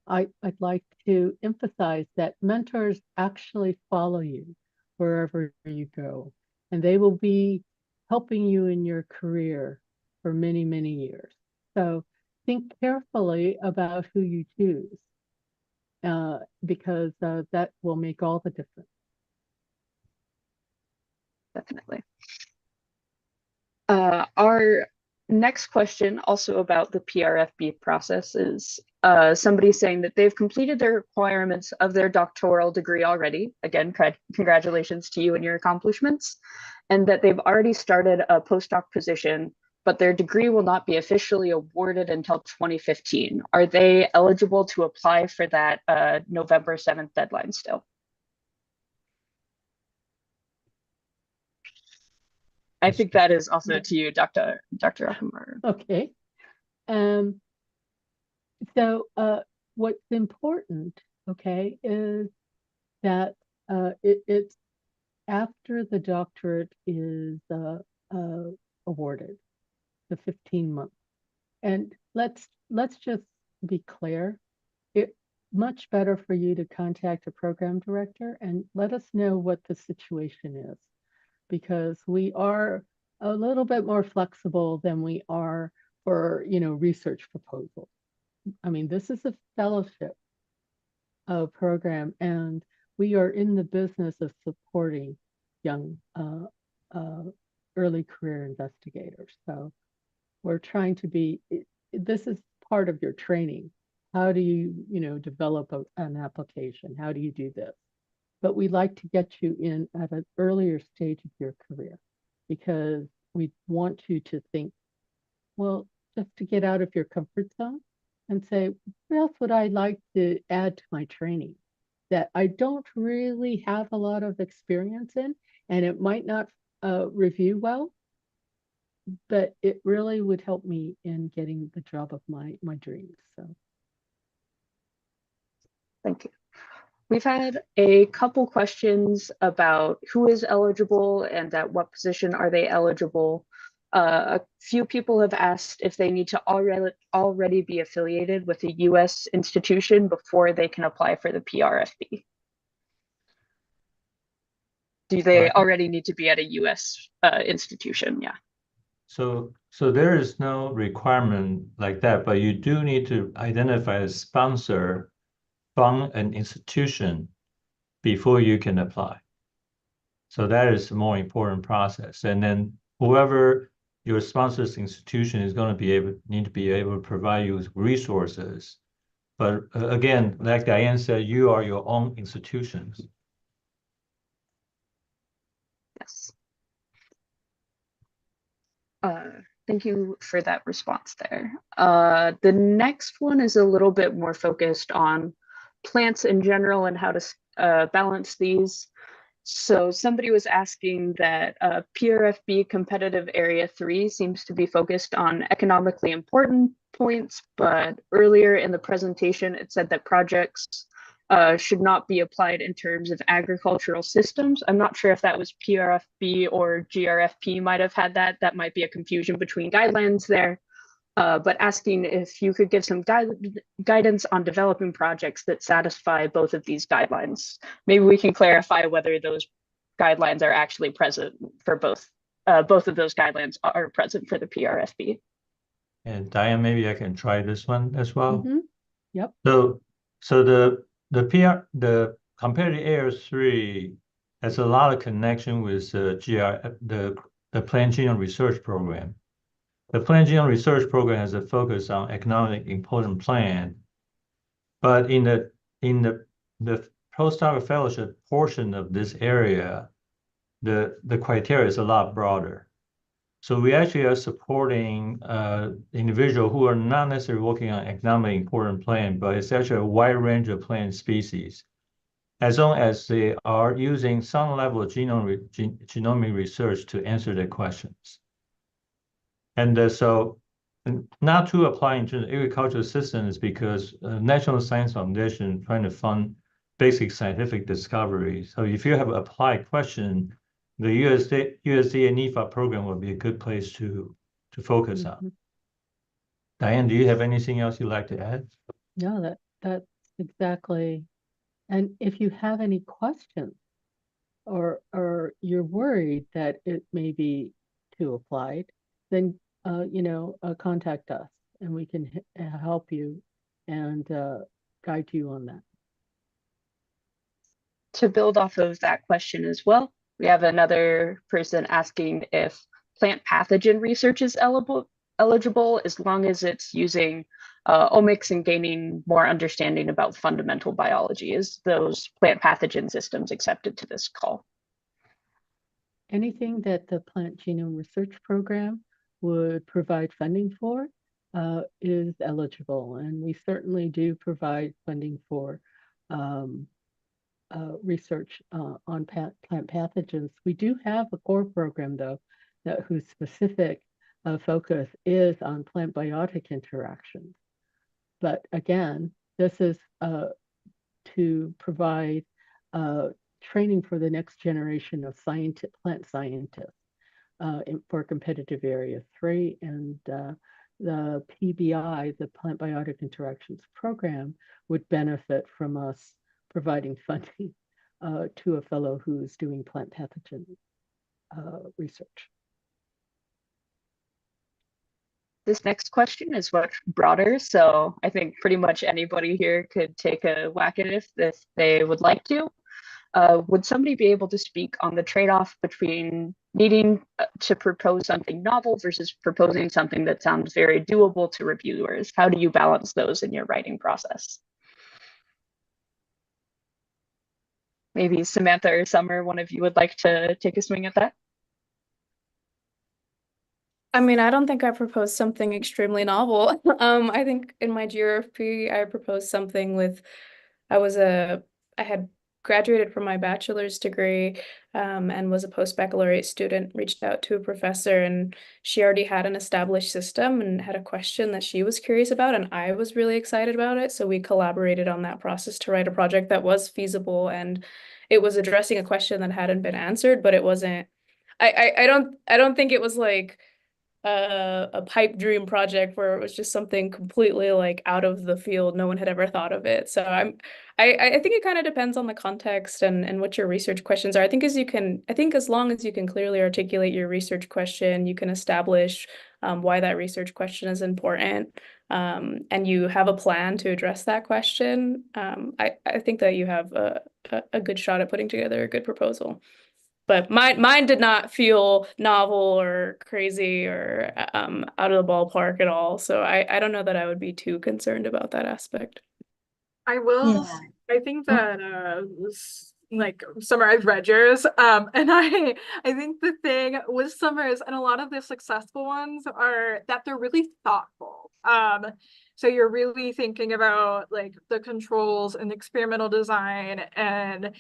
I'd like to emphasize that mentors actually follow you wherever you go, and they will be helping you in your career for many, many years. So think carefully about who you choose, because that will make all the difference. Definitely. Our next question, also about the PRFB process, is somebody saying that they've completed their requirements of their doctoral degree already. Again, congratulations to you and your accomplishments. And that they've already started a postdoc position, but their degree will not be officially awarded until 2015. Are they eligible to apply for that November 7th deadline still? I think that is also to you, Dr. Okamura. Okay. So what's important, okay, is that it's after the doctorate is awarded, the 15 months. And let's just be clear. It's much better for you to contact a program director and let us know what the situation is, because we are a little bit more flexible than we are for, research proposals. I mean, this is a fellowship program, and we are in the business of supporting young early career investigators. So we're trying to be, this is part of your training. How do you, develop an application? How do you do this? But we like to get you in at an earlier stage of your career, because we want you to think, well, just to get out of your comfort zone and say, what else would I like to add to my training that I don't really have a lot of experience in, and it might not review well, but it really would help me in getting the job of my dreams. So thank you. We've had a couple questions about who is eligible and at what position are they eligible. A few people have asked if they need to already be affiliated with a U.S. institution before they can apply for the PRFB. Do they already need to be at a U.S. Institution? Yeah. So there is no requirement like that, but you do need to identify a sponsor from an institution before you can apply. So that is a more important process. And then whoever your sponsor's institution is going to need to be able to provide you with resources. But again, like Diane said, you are your own institutions. Yes. Thank you for that response there. The next one is a little bit more focused on plants in general and how to balance these. So somebody was asking that PRFB competitive area 3 seems to be focused on economically important points, but earlier in the presentation, it said that projects should not be applied in terms of agricultural systems. I'm not sure if that was PRFB or GRFP might have had that. That might be a confusion between guidelines there. But asking if you could give some guidance on developing projects that satisfy both of these guidelines. Maybe we can clarify whether those guidelines are actually present for both of those guidelines are present for the PRFB. And Diane, maybe I can try this one as well. Yep. So the competitive area 3 has a lot of connection with the Plant Genome Research Program. The Plant Genome Research Program has a focus on economic important plant, but in the postdoc fellowship portion of this area, the criteria is a lot broader. So we actually are supporting individuals who are not necessarily working on economically important plant, but it's actually a wide range of plant species, as long as they are using some level of genomic research to answer their questions. And so not to apply into the agricultural system is because National Science Foundation trying to fund basic scientific discovery. So if you have an applied question, the USDA and NIFA program would be a good place to focus on. Diane, do you have anything else you'd like to add? No, that's exactly. And if you have any questions or you're worried that it may be too applied, then contact us and we can help you and guide you on that. To build off of that question as well, we have another person asking if plant pathogen research is eligible as long as it's using omics and gaining more understanding about fundamental biology. Is those plant pathogen systems accepted to this call? Anything that the Plant Genome Research Program would provide funding for is eligible, and we certainly do provide funding for research on plant pathogens. We do have a core program, though, whose specific focus is on plant biotic interactions. But again, this is to provide training for the next generation of plant scientists for competitive area 3, and the PBI, the Plant Biotic Interactions Program, would benefit from us providing funding to a fellow who's doing plant pathogen research. This next question is much broader, so I think pretty much anybody here could take a whack at it if they would like to. Would somebody be able to speak on the trade-off between needing to propose something novel versus proposing something that sounds very doable to reviewers? How do you balance those in your writing process? Maybe Samantha or Summer, one of you would like to take a swing at that? I mean, I don't think I proposed something extremely novel. I think in my GRFP, I proposed something with, I had graduated from my bachelor's degree and was a post-baccalaureate student, reached out to a professor, and she already had an established system and had a question that she was curious about, and I was really excited about it. So we collaborated on that process to write a project that was feasible, and it was addressing a question that hadn't been answered, but it wasn't, I don't think it was like a pipe dream project where it was just something completely like out of the field. No one had ever thought of it. So I think it kind of depends on the context and what your research questions are. I think as long as you can clearly articulate your research question, you can establish why that research question is important, and you have a plan to address that question. I think that you have a good shot at putting together a good proposal. But mine did not feel novel or crazy or out of the ballpark at all. So I don't know that I would be too concerned about that aspect. I will. Yeah. I think that like Summer, I've read yours, and I think the thing with Summer's and a lot of the successful ones are that they're really thoughtful. So you're really thinking about like the controls and experimental design and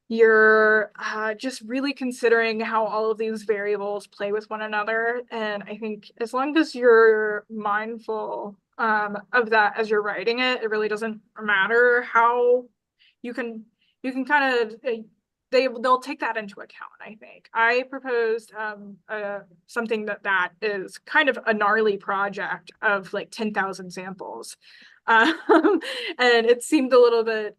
you're just really considering how all of these variables play with one another. And I think as long as you're mindful of that as you're writing it, it really doesn't matter how you can kind of they'll take that into account. I think I proposed something that is kind of a gnarly project of like 10,000 samples. And it seemed a little bit,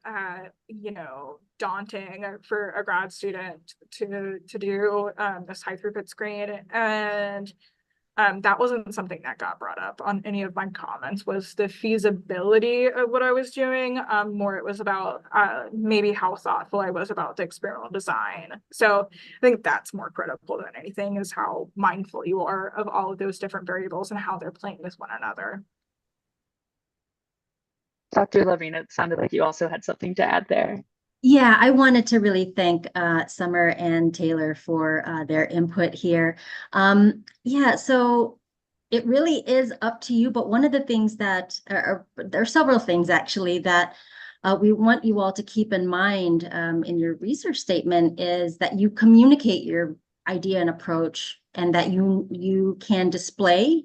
daunting for a grad student to do this high throughput screen. And that wasn't something that got brought up on any of my comments, was the feasibility of what I was doing. More it was about maybe how thoughtful I was about the experimental design. So I think that's more critical than anything, is how mindful you are of all of those different variables and how they're playing with one another. Dr. Levine, it sounded like you also had something to add there. Yeah, I wanted to really thank Summer and Taylor for their input here. Yeah, so it really is up to you, but one of the things that, there are several things actually that we want you all to keep in mind in your research statement, is that you communicate your idea and approach, and that you can display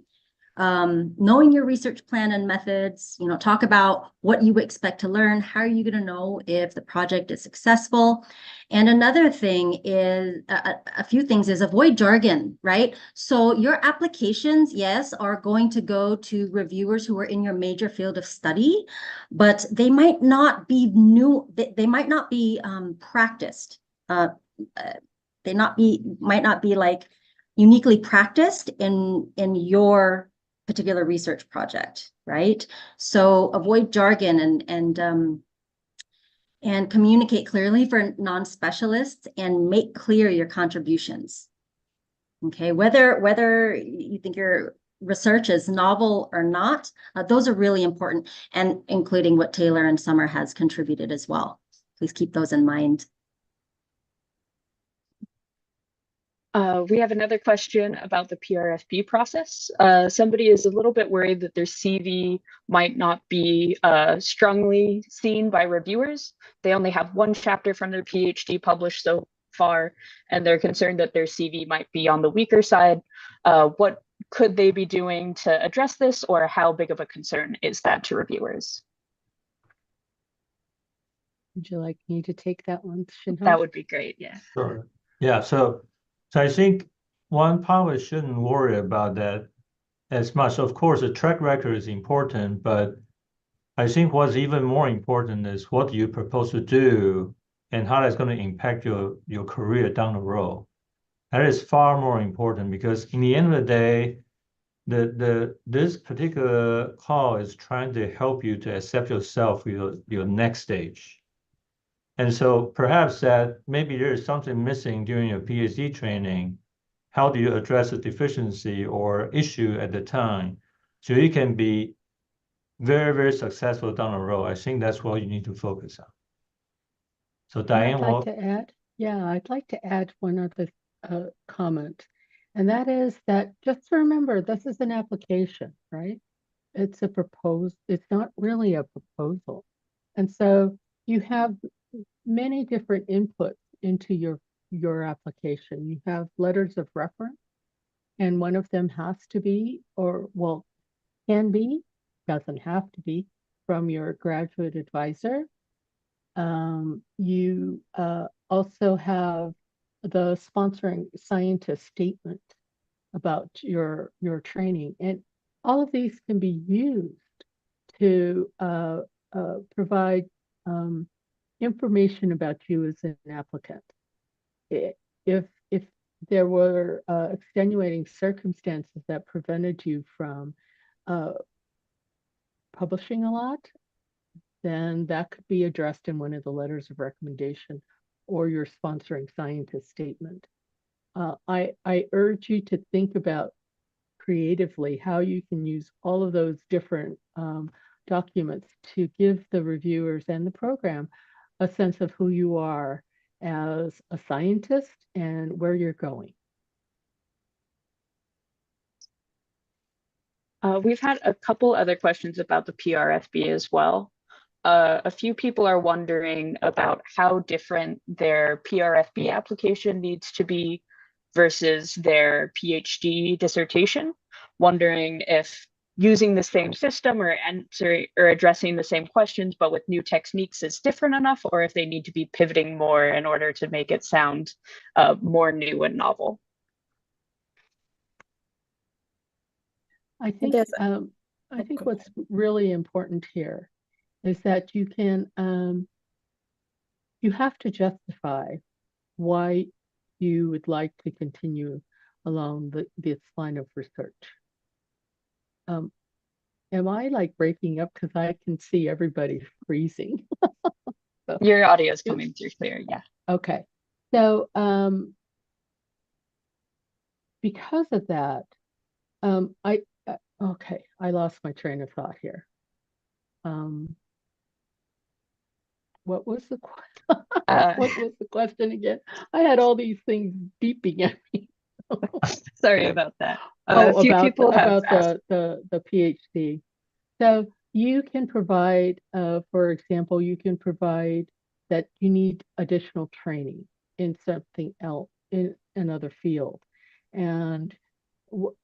knowing your research plan and methods, talk about what you expect to learn. How are you going to know if the project is successful? And another thing is, a few things is avoid jargon, right? So your applications, yes, are going to go to reviewers who are in your major field of study, but they might not be new. They might not be practiced. They might not be like uniquely practiced in your particular research project, right? So avoid jargon and communicate clearly for non-specialists, and make clear your contributions. Okay, whether you think your research is novel or not, those are really important, and including what Taylor and Summer has contributed as well. Please keep those in mind. We have another question about the PRFP process. Somebody is a little bit worried that their CV might not be strongly seen by reviewers. They only have one chapter from their PhD published so far, and they're concerned that their CV might be on the weaker side. What could they be doing to address this, or how big of a concern is that to reviewers? Would you like me to take that one, Shinhan? That would be great, yeah. Sure. Yeah, so I think one probably shouldn't worry about that as much. Of course, the track record is important, but I think what's even more important is what you propose to do and how that's going to impact your career down the road. That is far more important, because in the end of the day, this particular call is trying to help you to accept yourself for your next stage. And so perhaps that maybe there is something missing during your PhD training. How do you address a deficiency or issue at the time, so you can be very, very successful down the road? I think that's what you need to focus on. So Diane, I'd like to add one other comment, and that is that just remember, this is an application, right? It's not really a proposal. And so you have many different inputs into your application. You have letters of reference, and one of them has to be, can be, doesn't have to be, from your graduate advisor. You also have the sponsoring scientist statement about your training, and all of these can be used to provide information about you as an applicant. If there were extenuating circumstances that prevented you from publishing a lot, then that could be addressed in one of the letters of recommendation or your sponsoring scientist statement. I urge you to think about creatively how you can use all of those different documents to give the reviewers and the program a sense of who you are as a scientist and where you're going. We've had a couple other questions about the PRFB as well. a few people are wondering about how different their PRFB application needs to be versus their PhD dissertation, wondering if using the same system or answering or addressing the same questions but with new techniques is different enough, or if they need to be pivoting more in order to make it sound more new and novel. I think guess- I think what's really important here is that you can you have to justify why you would like to continue along this line of research. Am I like breaking up because I can see everybody freezing? So, Your audio is coming through clear, yeah. okay. So because of that, okay, I lost my train of thought here. What was the question? What was the question again? I had all these things beeping at me. Sorry about that. Oh, a few about people have asked. the PhD. So you can provide, for example, you can provide that you need additional training in something else, in another field. And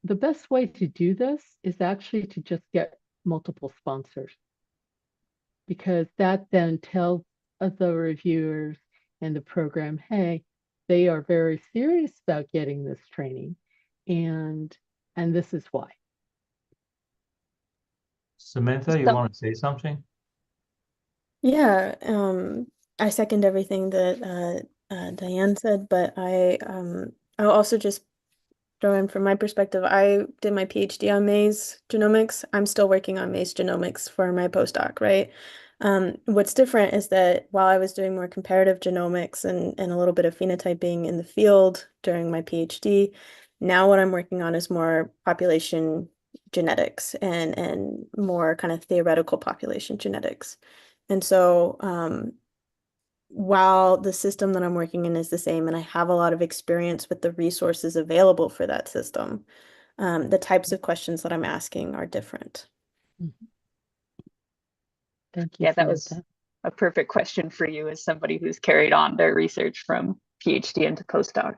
the best way to do this is actually to just get multiple sponsors, because that then tells the reviewers and the program, hey, they are very serious about getting this training, and this is why. Samantha, you want to say something? Yeah, I second everything that Diane said, but I'll also just throw in from my perspective. I did my PhD on maize genomics. I'm still working on maize genomics for my postdoc, right? What's different is that while I was doing more comparative genomics and a little bit of phenotyping in the field during my PhD, now what I'm working on is more population genetics and more kind of theoretical population genetics. And so while the system that I'm working in is the same and I have a lot of experience with the resources available for that system, the types of questions that I'm asking are different. Thank you, Yeah, that was Samantha. a perfect question for you as somebody who's carried on their research from PhD into postdoc.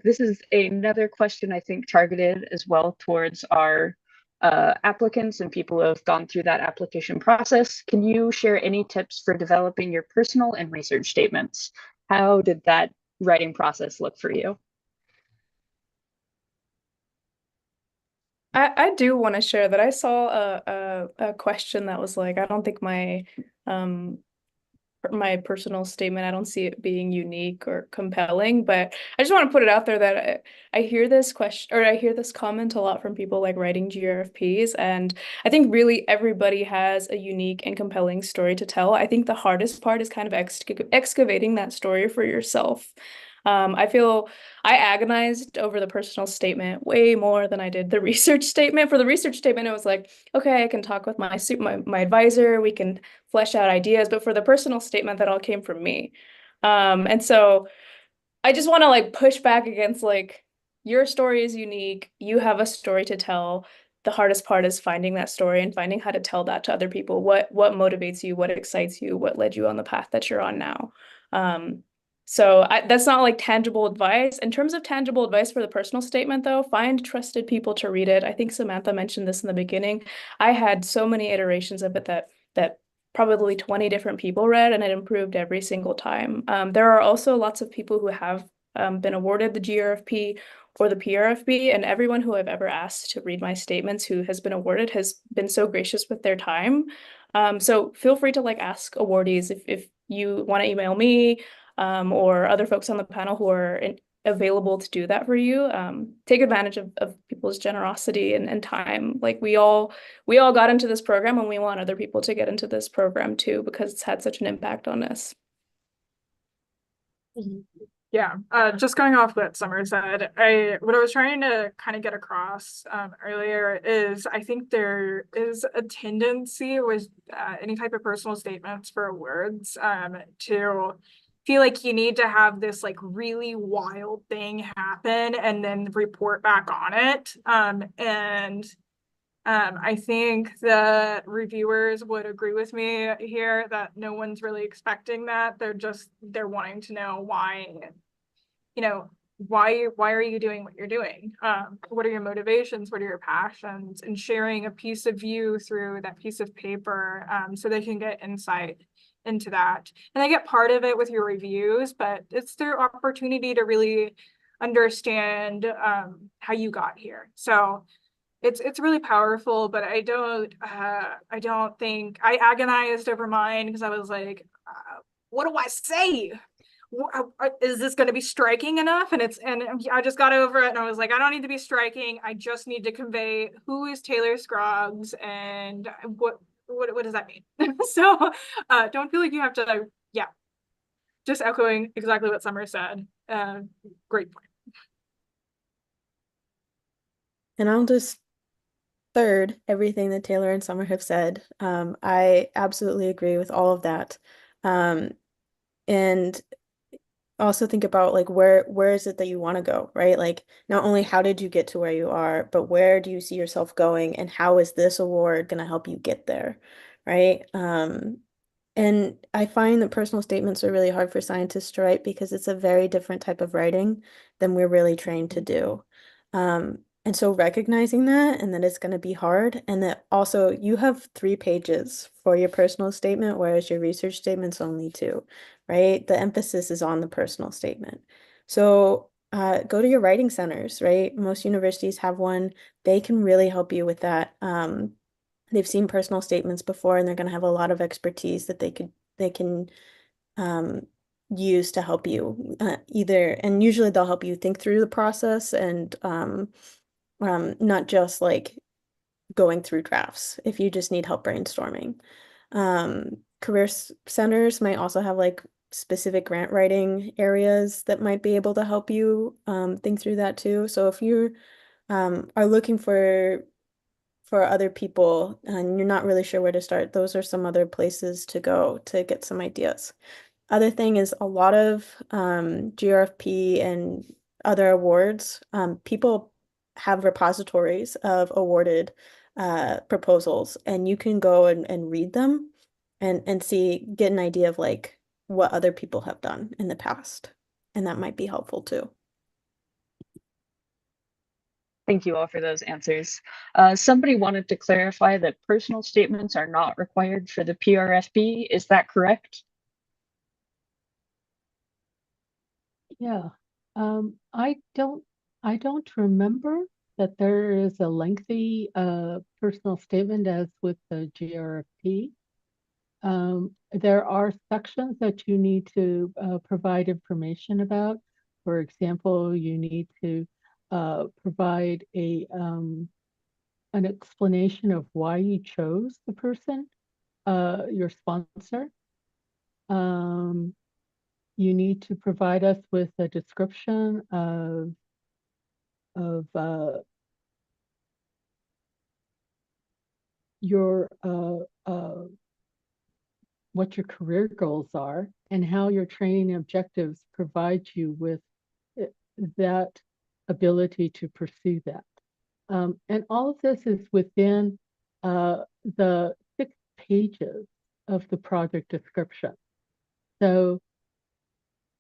This is another question I think targeted as well towards our applicants and people who have gone through that application process. Can you share any tips for developing your personal and research statements? How did that writing process look for you? I do want to share that I saw a question that was like, I don't think my personal statement, I don't see it being unique or compelling, but I just want to put it out there that I hear this question, or I hear this comment a lot from people like writing GRFPs, and I think really everybody has a unique and compelling story to tell. I think the hardest part is kind of excavating that story for yourself. I feel I agonized over the personal statement way more than I did the research statement. For the research statement, it was like, okay, I can talk with my advisor, we can flesh out ideas, but for the personal statement, that all came from me. And so I just want to like push back against like, your story is unique, you have a story to tell. The hardest part is finding that story and finding how to tell that to other people. What motivates you, what excites you, what led you on the path that you're on now. So that's not like tangible advice. In terms of tangible advice for the personal statement, though, find trusted people to read it. I think Samantha mentioned this in the beginning. I had so many iterations of it that probably 20 different people read, and it improved every single time. There are also lots of people who have been awarded the GRFP or the PRFB, and everyone who I've ever asked to read my statements who has been awarded has been so gracious with their time. So feel free to like ask awardees if you want to email me, or other folks on the panel who are available to do that for you. Take advantage of people's generosity and time. Like we all got into this program, and we want other people to get into this program too, because it's had such an impact on us. Yeah, just going off what Summer said, what I was trying to kind of get across earlier is I think there is a tendency with any type of personal statements for awards to feel like you need to have this like really wild thing happen and then report back on it. And I think the reviewers would agree with me here that no one's really expecting that. They're wanting to know why, why are you doing what you're doing? What are your motivations? What are your passions? And sharing a piece of you through that piece of paper, so they can get insight into that. And they get part of it with your reviews, but it's their opportunity to really understand how you got here. So it's really powerful, but I don't think I agonized over mine because I was like, what do I say? Is this going to be striking enough? And I just got over it and I was like, I don't need to be striking. I just need to convey who is Taylor Scruggs and what does that mean? So don't feel like you have to, yeah, just echoing exactly what Summer said. Great point. And I'll just third everything that Taylor and Summer have said. I absolutely agree with all of that. And also think about like where is it that you want to go, right? Like not only how did you get to where you are, but where do you see yourself going and how is this award going to help you get there, right? And I find that personal statements are really hard for scientists to write because it's a very different type of writing than we're really trained to do. And so recognizing that and that it's going to be hard and that also you have 3 pages for your personal statement, whereas your research statement's only 2, right? The emphasis is on the personal statement. So go to your writing centers, right? Most universities have one. They can really help you with that. They've seen personal statements before and they're going to have a lot of expertise that they can use to help you either, and usually they'll help you think through the process and not just like going through drafts if you just need help brainstorming. Career centers might also have like specific grant writing areas that might be able to help you think through that too. So if you are looking for other people and you're not really sure where to start, those are some other places to go to get some ideas. Other thing is a lot of GRFP and other awards, people have repositories of awarded proposals and you can go and read them and get an idea of like what other people have done in the past. And that might be helpful too. Thank you all for those answers. Somebody wanted to clarify that personal statements are not required for the PRFP. Is that correct? Yeah. I don't remember that there is a lengthy personal statement as with the GRFP. There are sections that you need to provide information about. For example, you need to provide an explanation of why you chose the person, your sponsor. You need to provide us with a description of your what your career goals are and how your training objectives provide you with that ability to pursue that. And all of this is within the 6 pages of the project description. So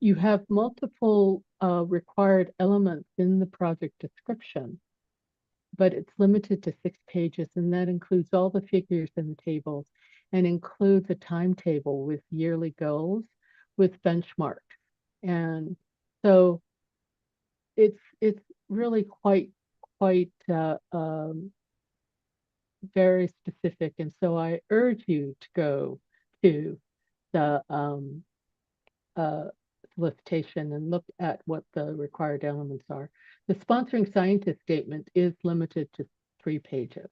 you have multiple required elements in the project description, but it's limited to 6 pages, and that includes all the figures in the tables and includes a timetable with yearly goals with benchmarks. And so it's really quite very specific. And so I urge you to go to the solicitation and look at what the required elements are. The sponsoring scientist statement is limited to 3 pages.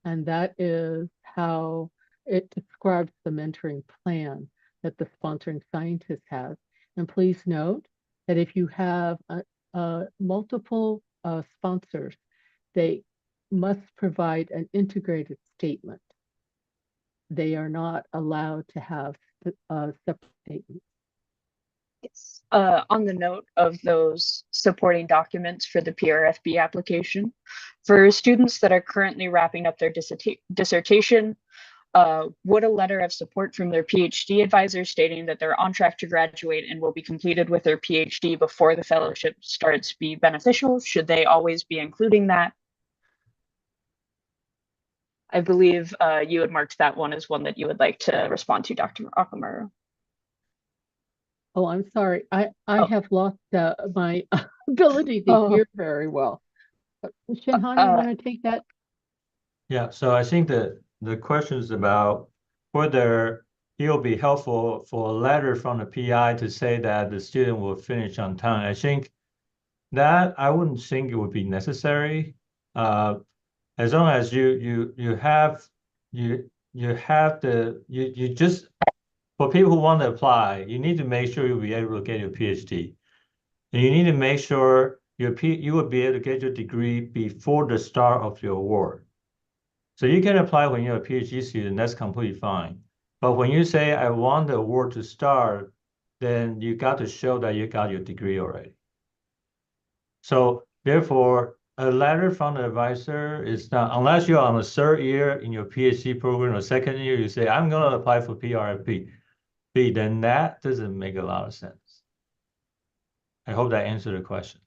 And that is how it describes the mentoring plan that the sponsoring scientist has. And please note that if you have multiple sponsors, they must provide an integrated statement. They are not allowed to have separate statements. Yes. On the note of those supporting documents for the PRFB application, for students that are currently wrapping up their dissertation, would a letter of support from their PhD advisor stating that they're on track to graduate and will be completed with their PhD before the fellowship starts be beneficial? Should they always be including that? I believe you had marked that one as one that you would like to respond to, Dr. Okamura. Oh, I'm sorry. I Oh. have lost my ability to hear very well. Shinhan, you want to take that? Yeah, so I think that the question is about whether it'll be helpful for a letter from the PI to say that the student will finish on time. I think that I wouldn't think it would be necessary. As long as you just, for people who want to apply, you need to make sure you'll be able to get your PhD. And you need to make sure you will be able to get your degree before the start of your award. So you can apply when you're a PhD student, that's completely fine. But when you say, I want the award to start, then you got to show that you got your degree already. So therefore, a letter from the advisor is not, unless you're on the third year in your PhD program or second year, you say, I'm going to apply for PRFP, then that doesn't make a lot of sense. I hope that answered the question.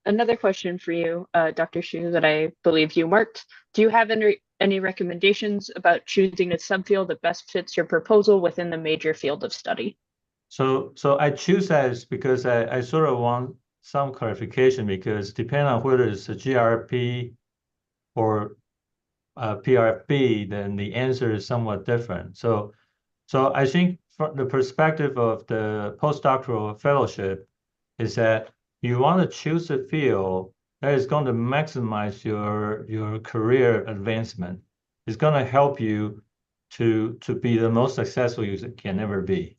Another question for you, Dr. Xu, that I believe you marked. Do you have any recommendations about choosing a subfield that best fits your proposal within the major field of study? So I choose that is because I sort of want some clarification, because depending on whether it's a GRFP or a PRFB, then the answer is somewhat different. So I think from the perspective of the postdoctoral fellowship is that you want to choose a field that is going to maximize your career advancement. It's going to help you to be the most successful you can ever be.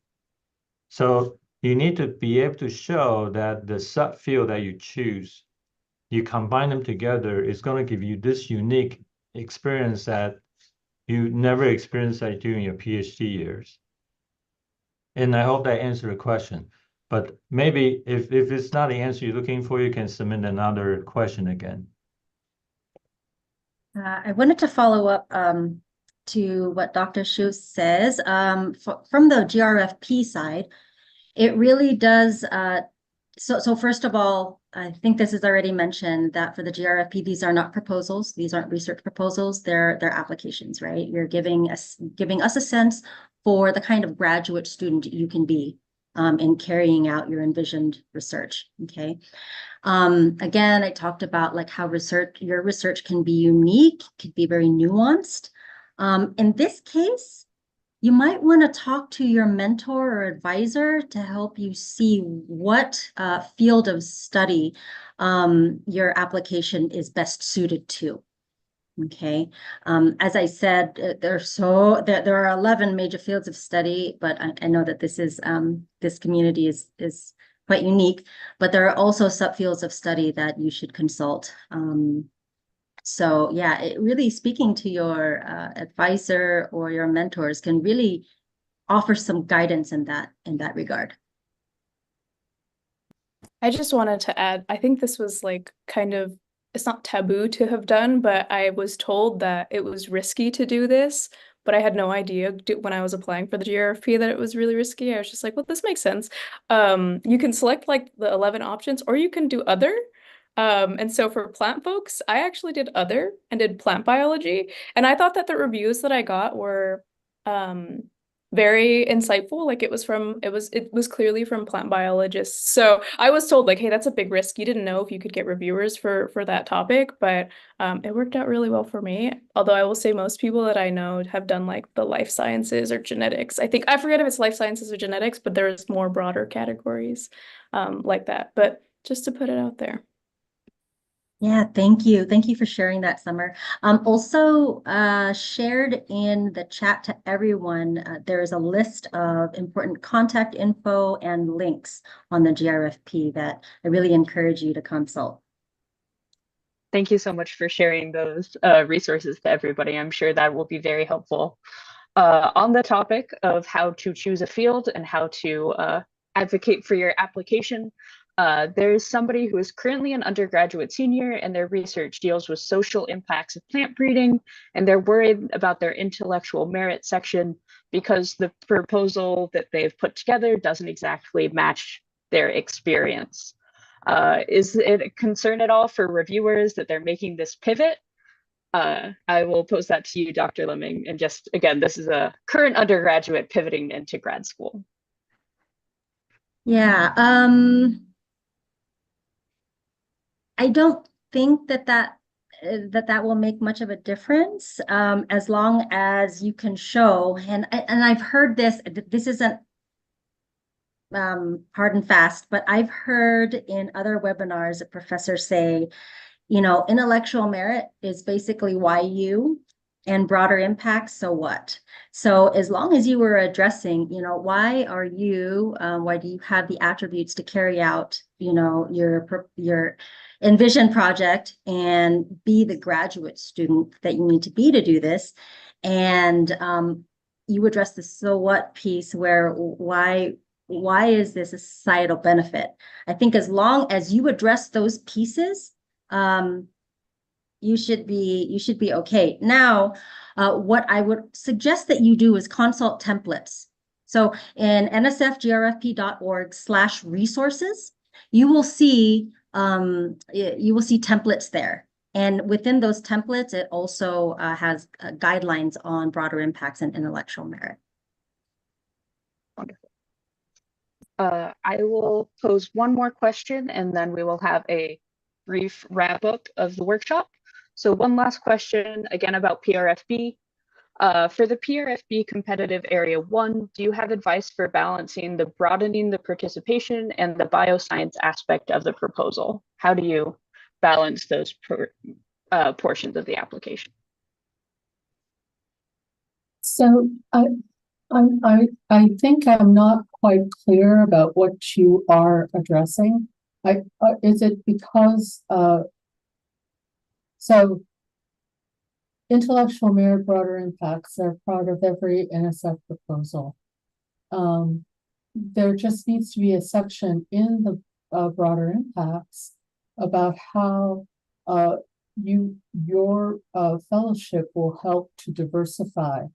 So you need to be able to show that the subfield that you choose, you combine them together, is going to give you this unique experience that you never experienced that during your PhD years. And I hope that answered the question. But maybe if it's not the answer you're looking for, you can submit another question again. I wanted to follow up to what Dr. Xu says. From the GRFP side, it really does. So first of all, I think this is already mentioned that for the GRFP, these are not proposals. These aren't research proposals. They're applications, right? You're giving us a sense for the kind of graduate student you can be in carrying out your envisioned research. Okay. Again, I talked about like how your research can be unique, can be very nuanced. In this case, you might want to talk to your mentor or advisor to help you see what field of study your application is best suited to. Okay, as I said, there are 11 major fields of study, but I know that this community is quite unique, but there are also subfields of study that you should consult. So yeah, really speaking to your advisor or your mentors can really offer some guidance in that regard. I just wanted to add, I think this was like kind of, it's not taboo to have done, but I was told that it was risky to do this, but I had no idea when I was applying for the GRFP that it was really risky. I was just like, well, this makes sense. You can select like the 11 options, or you can do other. And so for plant folks, I actually did other and did plant biology. And I thought that the reviews that I got were very insightful. Like it was clearly from plant biologists. So I was told like, hey, that's a big risk. You didn't know if you could get reviewers for that topic, but it worked out really well for me. Although I will say most people that I know have done like the life sciences or genetics. I forget if it's life sciences or genetics, but there's more broader categories like that. But just to put it out there. Yeah, thank you. Thank you for sharing that, Summer. Also shared in the chat to everyone, there is a list of important contact info and links on the GRFP that I really encourage you to consult. Thank you so much for sharing those resources to everybody. I'm sure that will be very helpful. On the topic of how to choose a field and how to advocate for your application, there's somebody who is currently an undergraduate senior, and their research deals with social impacts of plant breeding, and they're worried about their intellectual merit section because the proposal that they've put together doesn't exactly match their experience. Is it a concern at all for reviewers that they're making this pivot? I will pose that to you, Dr. Lemming. And just, again, this is a current undergraduate pivoting into grad school. Yeah, I don't think that will make much of a difference, as long as you can show, and I've heard this, this isn't hard and fast, but I've heard in other webinars that professors say, you know, intellectual merit is basically why you, and broader impact, so what? So as long as you were addressing, you know, why do you have the attributes to carry out, you know, your Envision project and be the graduate student that you need to be to do this, and you address the so what piece where why is this a societal benefit? I think as long as you address those pieces, you should be okay. Now, what I would suggest that you do is consult templates. So in nsfgrfp.org/resources, you will see templates there. And within those templates, it also has guidelines on broader impacts and intellectual merit. Wonderful. I will pose one more question, and then we will have a brief wrap up of the workshop. So one last question, again about PRFB. For the PRFB competitive area 1, do you have advice for balancing the broadening the participation and the bioscience aspect of the proposal? How do you balance those portions of the application? So I think I'm not quite clear about what you are addressing. Is it because so intellectual merit broader impacts are part of every NSF proposal. There just needs to be a section in the broader impacts about how your fellowship will help to diversify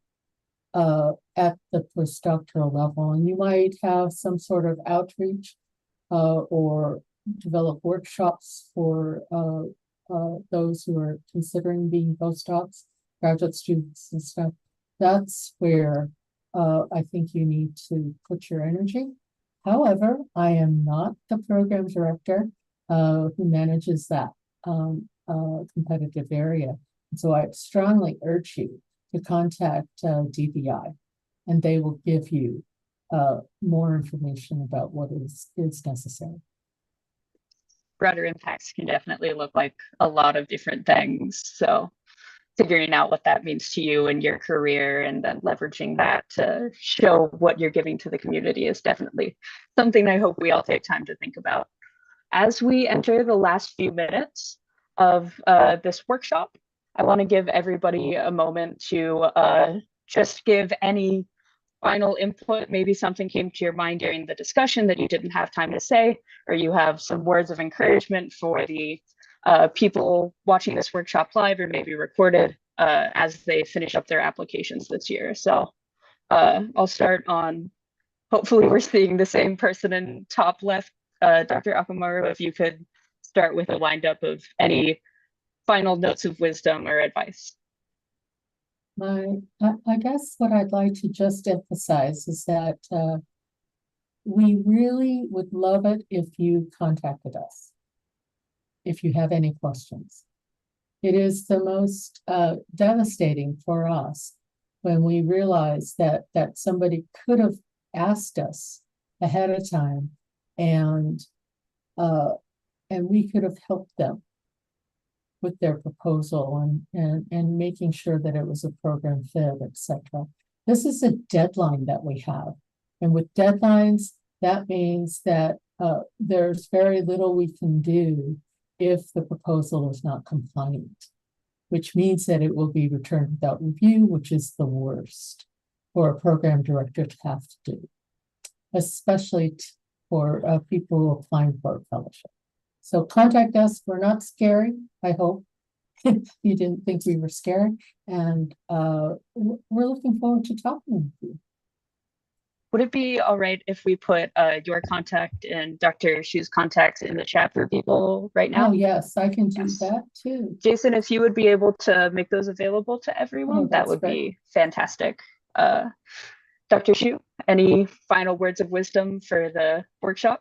at the postdoctoral level. And you might have some sort of outreach or develop workshops for those who are considering being postdocs, graduate students and stuff. That's where I think you need to put your energy. However, I am not the program director who manages that competitive area. So I strongly urge you to contact DBI, and they will give you more information about what is necessary. Broader impacts can definitely look like a lot of different things. So figuring out what that means to you and your career, and then leveraging that to show what you're giving to the community is definitely something I hope we all take time to think about. As we enter the last few minutes of this workshop, I want to give everybody a moment to just give any final input. Maybe something came to your mind during the discussion that you didn't have time to say, or you have some words of encouragement for the people watching this workshop live or maybe recorded as they finish up their applications this year. So I'll start on, hopefully we're seeing the same person in top left. Dr. Akamaru, if you could start with a windup of any final notes of wisdom or advice. I guess what I'd like to just emphasize is that we really would love it if you contacted us, if you have any questions. It is the most devastating for us when we realize that somebody could have asked us ahead of time, and we could have helped them with their proposal and making sure that it was a program fit, etc. This is a deadline that we have. And with deadlines, that means that there's very little we can do if the proposal is not compliant, which means that it will be returned without review, which is the worst. for a program director to have to do, especially for people applying for a fellowship. So contact us. We're not scary, I hope. You didn't think we were scary. And we're looking forward to talking with you. Would it be all right if we put your contact and Dr. Shu's contact in the chat for people right now? Oh, yes, I can do Yes. that too. Jason, if you would be able to make those available to everyone, that that's would great. be fantastic. Dr. Shu, any final words of wisdom for the workshop?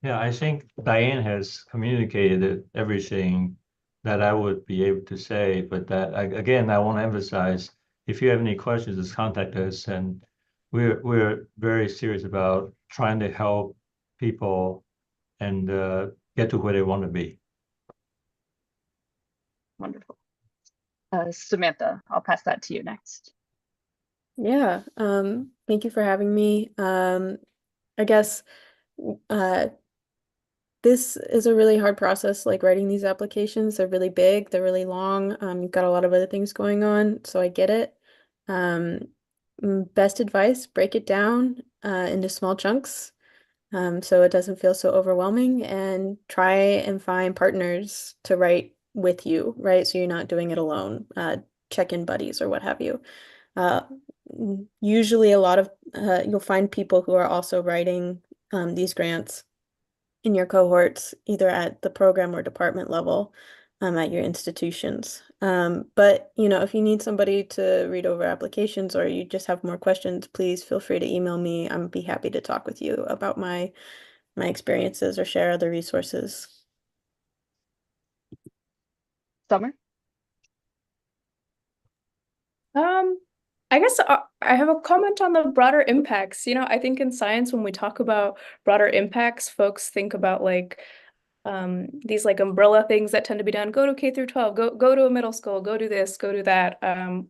Yeah, I think Diane has communicated everything that I would be able to say, but that again, I want to emphasize, if you have any questions, just contact us, and we're very serious about trying to help people and get to where they want to be. Wonderful. Samantha, I'll pass that to you next. Yeah, thank you for having me. I guess this is a really hard process, like writing these applications. They're really big, they're really long. You've got a lot of other things going on, so I get it. Best advice, break it down into small chunks, so it doesn't feel so overwhelming, and try and find partners to write with you, right? So you're not doing it alone, check-in buddies or what have you. Usually a lot of you'll find people who are also writing these grants in your cohorts, either at the program or department level at your institutions. But if you need somebody to read over applications or you just have more questions, please feel free to email me. I'd be happy to talk with you about my experiences or share other resources. Summer? I guess I have a comment on the broader impacts. I think in science, when we talk about broader impacts, folks think about these umbrella things that tend to be done. Go to K through 12, go to a middle school, go do this, go do that,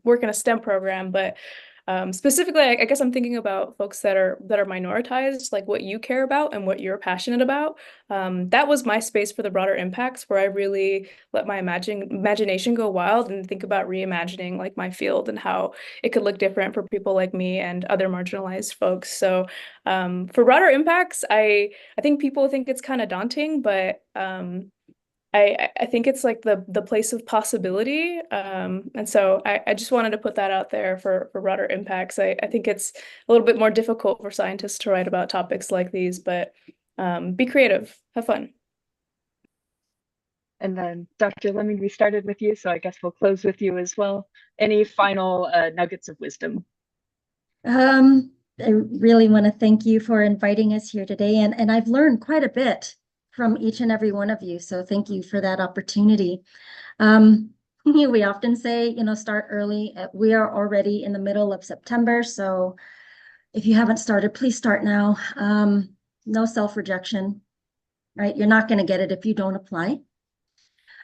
work in a STEM program. But specifically, I guess I'm thinking about folks that are minoritized, like what you care about and what you're passionate about. That was my space for the broader impacts, where I really let my imagination go wild and think about reimagining like my field and how it could look different for people like me and other marginalized folks. So for broader impacts, I think people think it's kind of daunting, but I think it's like the place of possibility. And so I just wanted to put that out there for broader impacts. I think it's a little bit more difficult for scientists to write about topics like these, but be creative, have fun. And then Dr. Lemming, we started with you, so I guess we'll close with you as well. Any final nuggets of wisdom? I really want to thank you for inviting us here today, and I've learned quite a bit from each and every one of you. So thank you for that opportunity. We often say, start early. We are already in the middle of September. So if you haven't started, please start now. No self-rejection, right? You're not going to get it if you don't apply.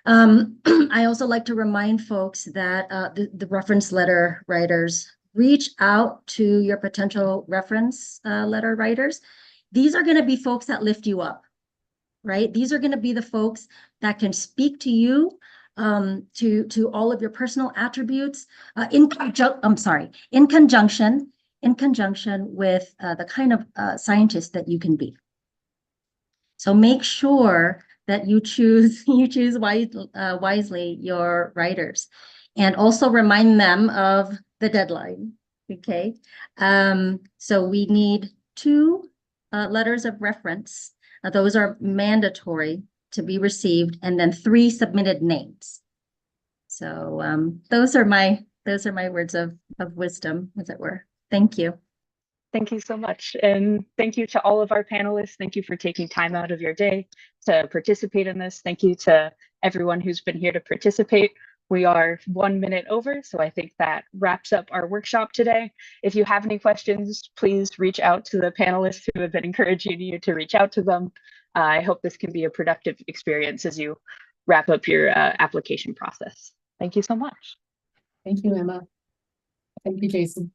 I also like to remind folks that the reference letter writers, reach out to your potential reference letter writers. These are going to be folks that lift you up. Right? These are going to be the folks that can speak to you, to all of your personal attributes, in conjunction with the kind of scientist that you can be. So make sure that you choose wisely your writers, and also remind them of the deadline. Okay, so we need 2 letters of reference. Those are mandatory to be received, and then 3 submitted names. So those are my words of wisdom, as it were. Thank you. Thank you so much. And thank you to all of our panelists. Thank you for taking time out of your day to participate in this. Thank you to everyone who's been here to participate. We are 1 minute over, so I think that wraps up our workshop today. If you have any questions, please reach out to the panelists who have been encouraging you to reach out to them. I hope this can be a productive experience as you wrap up your application process. Thank you so much. Thank you, Emma. Thank you, Jason.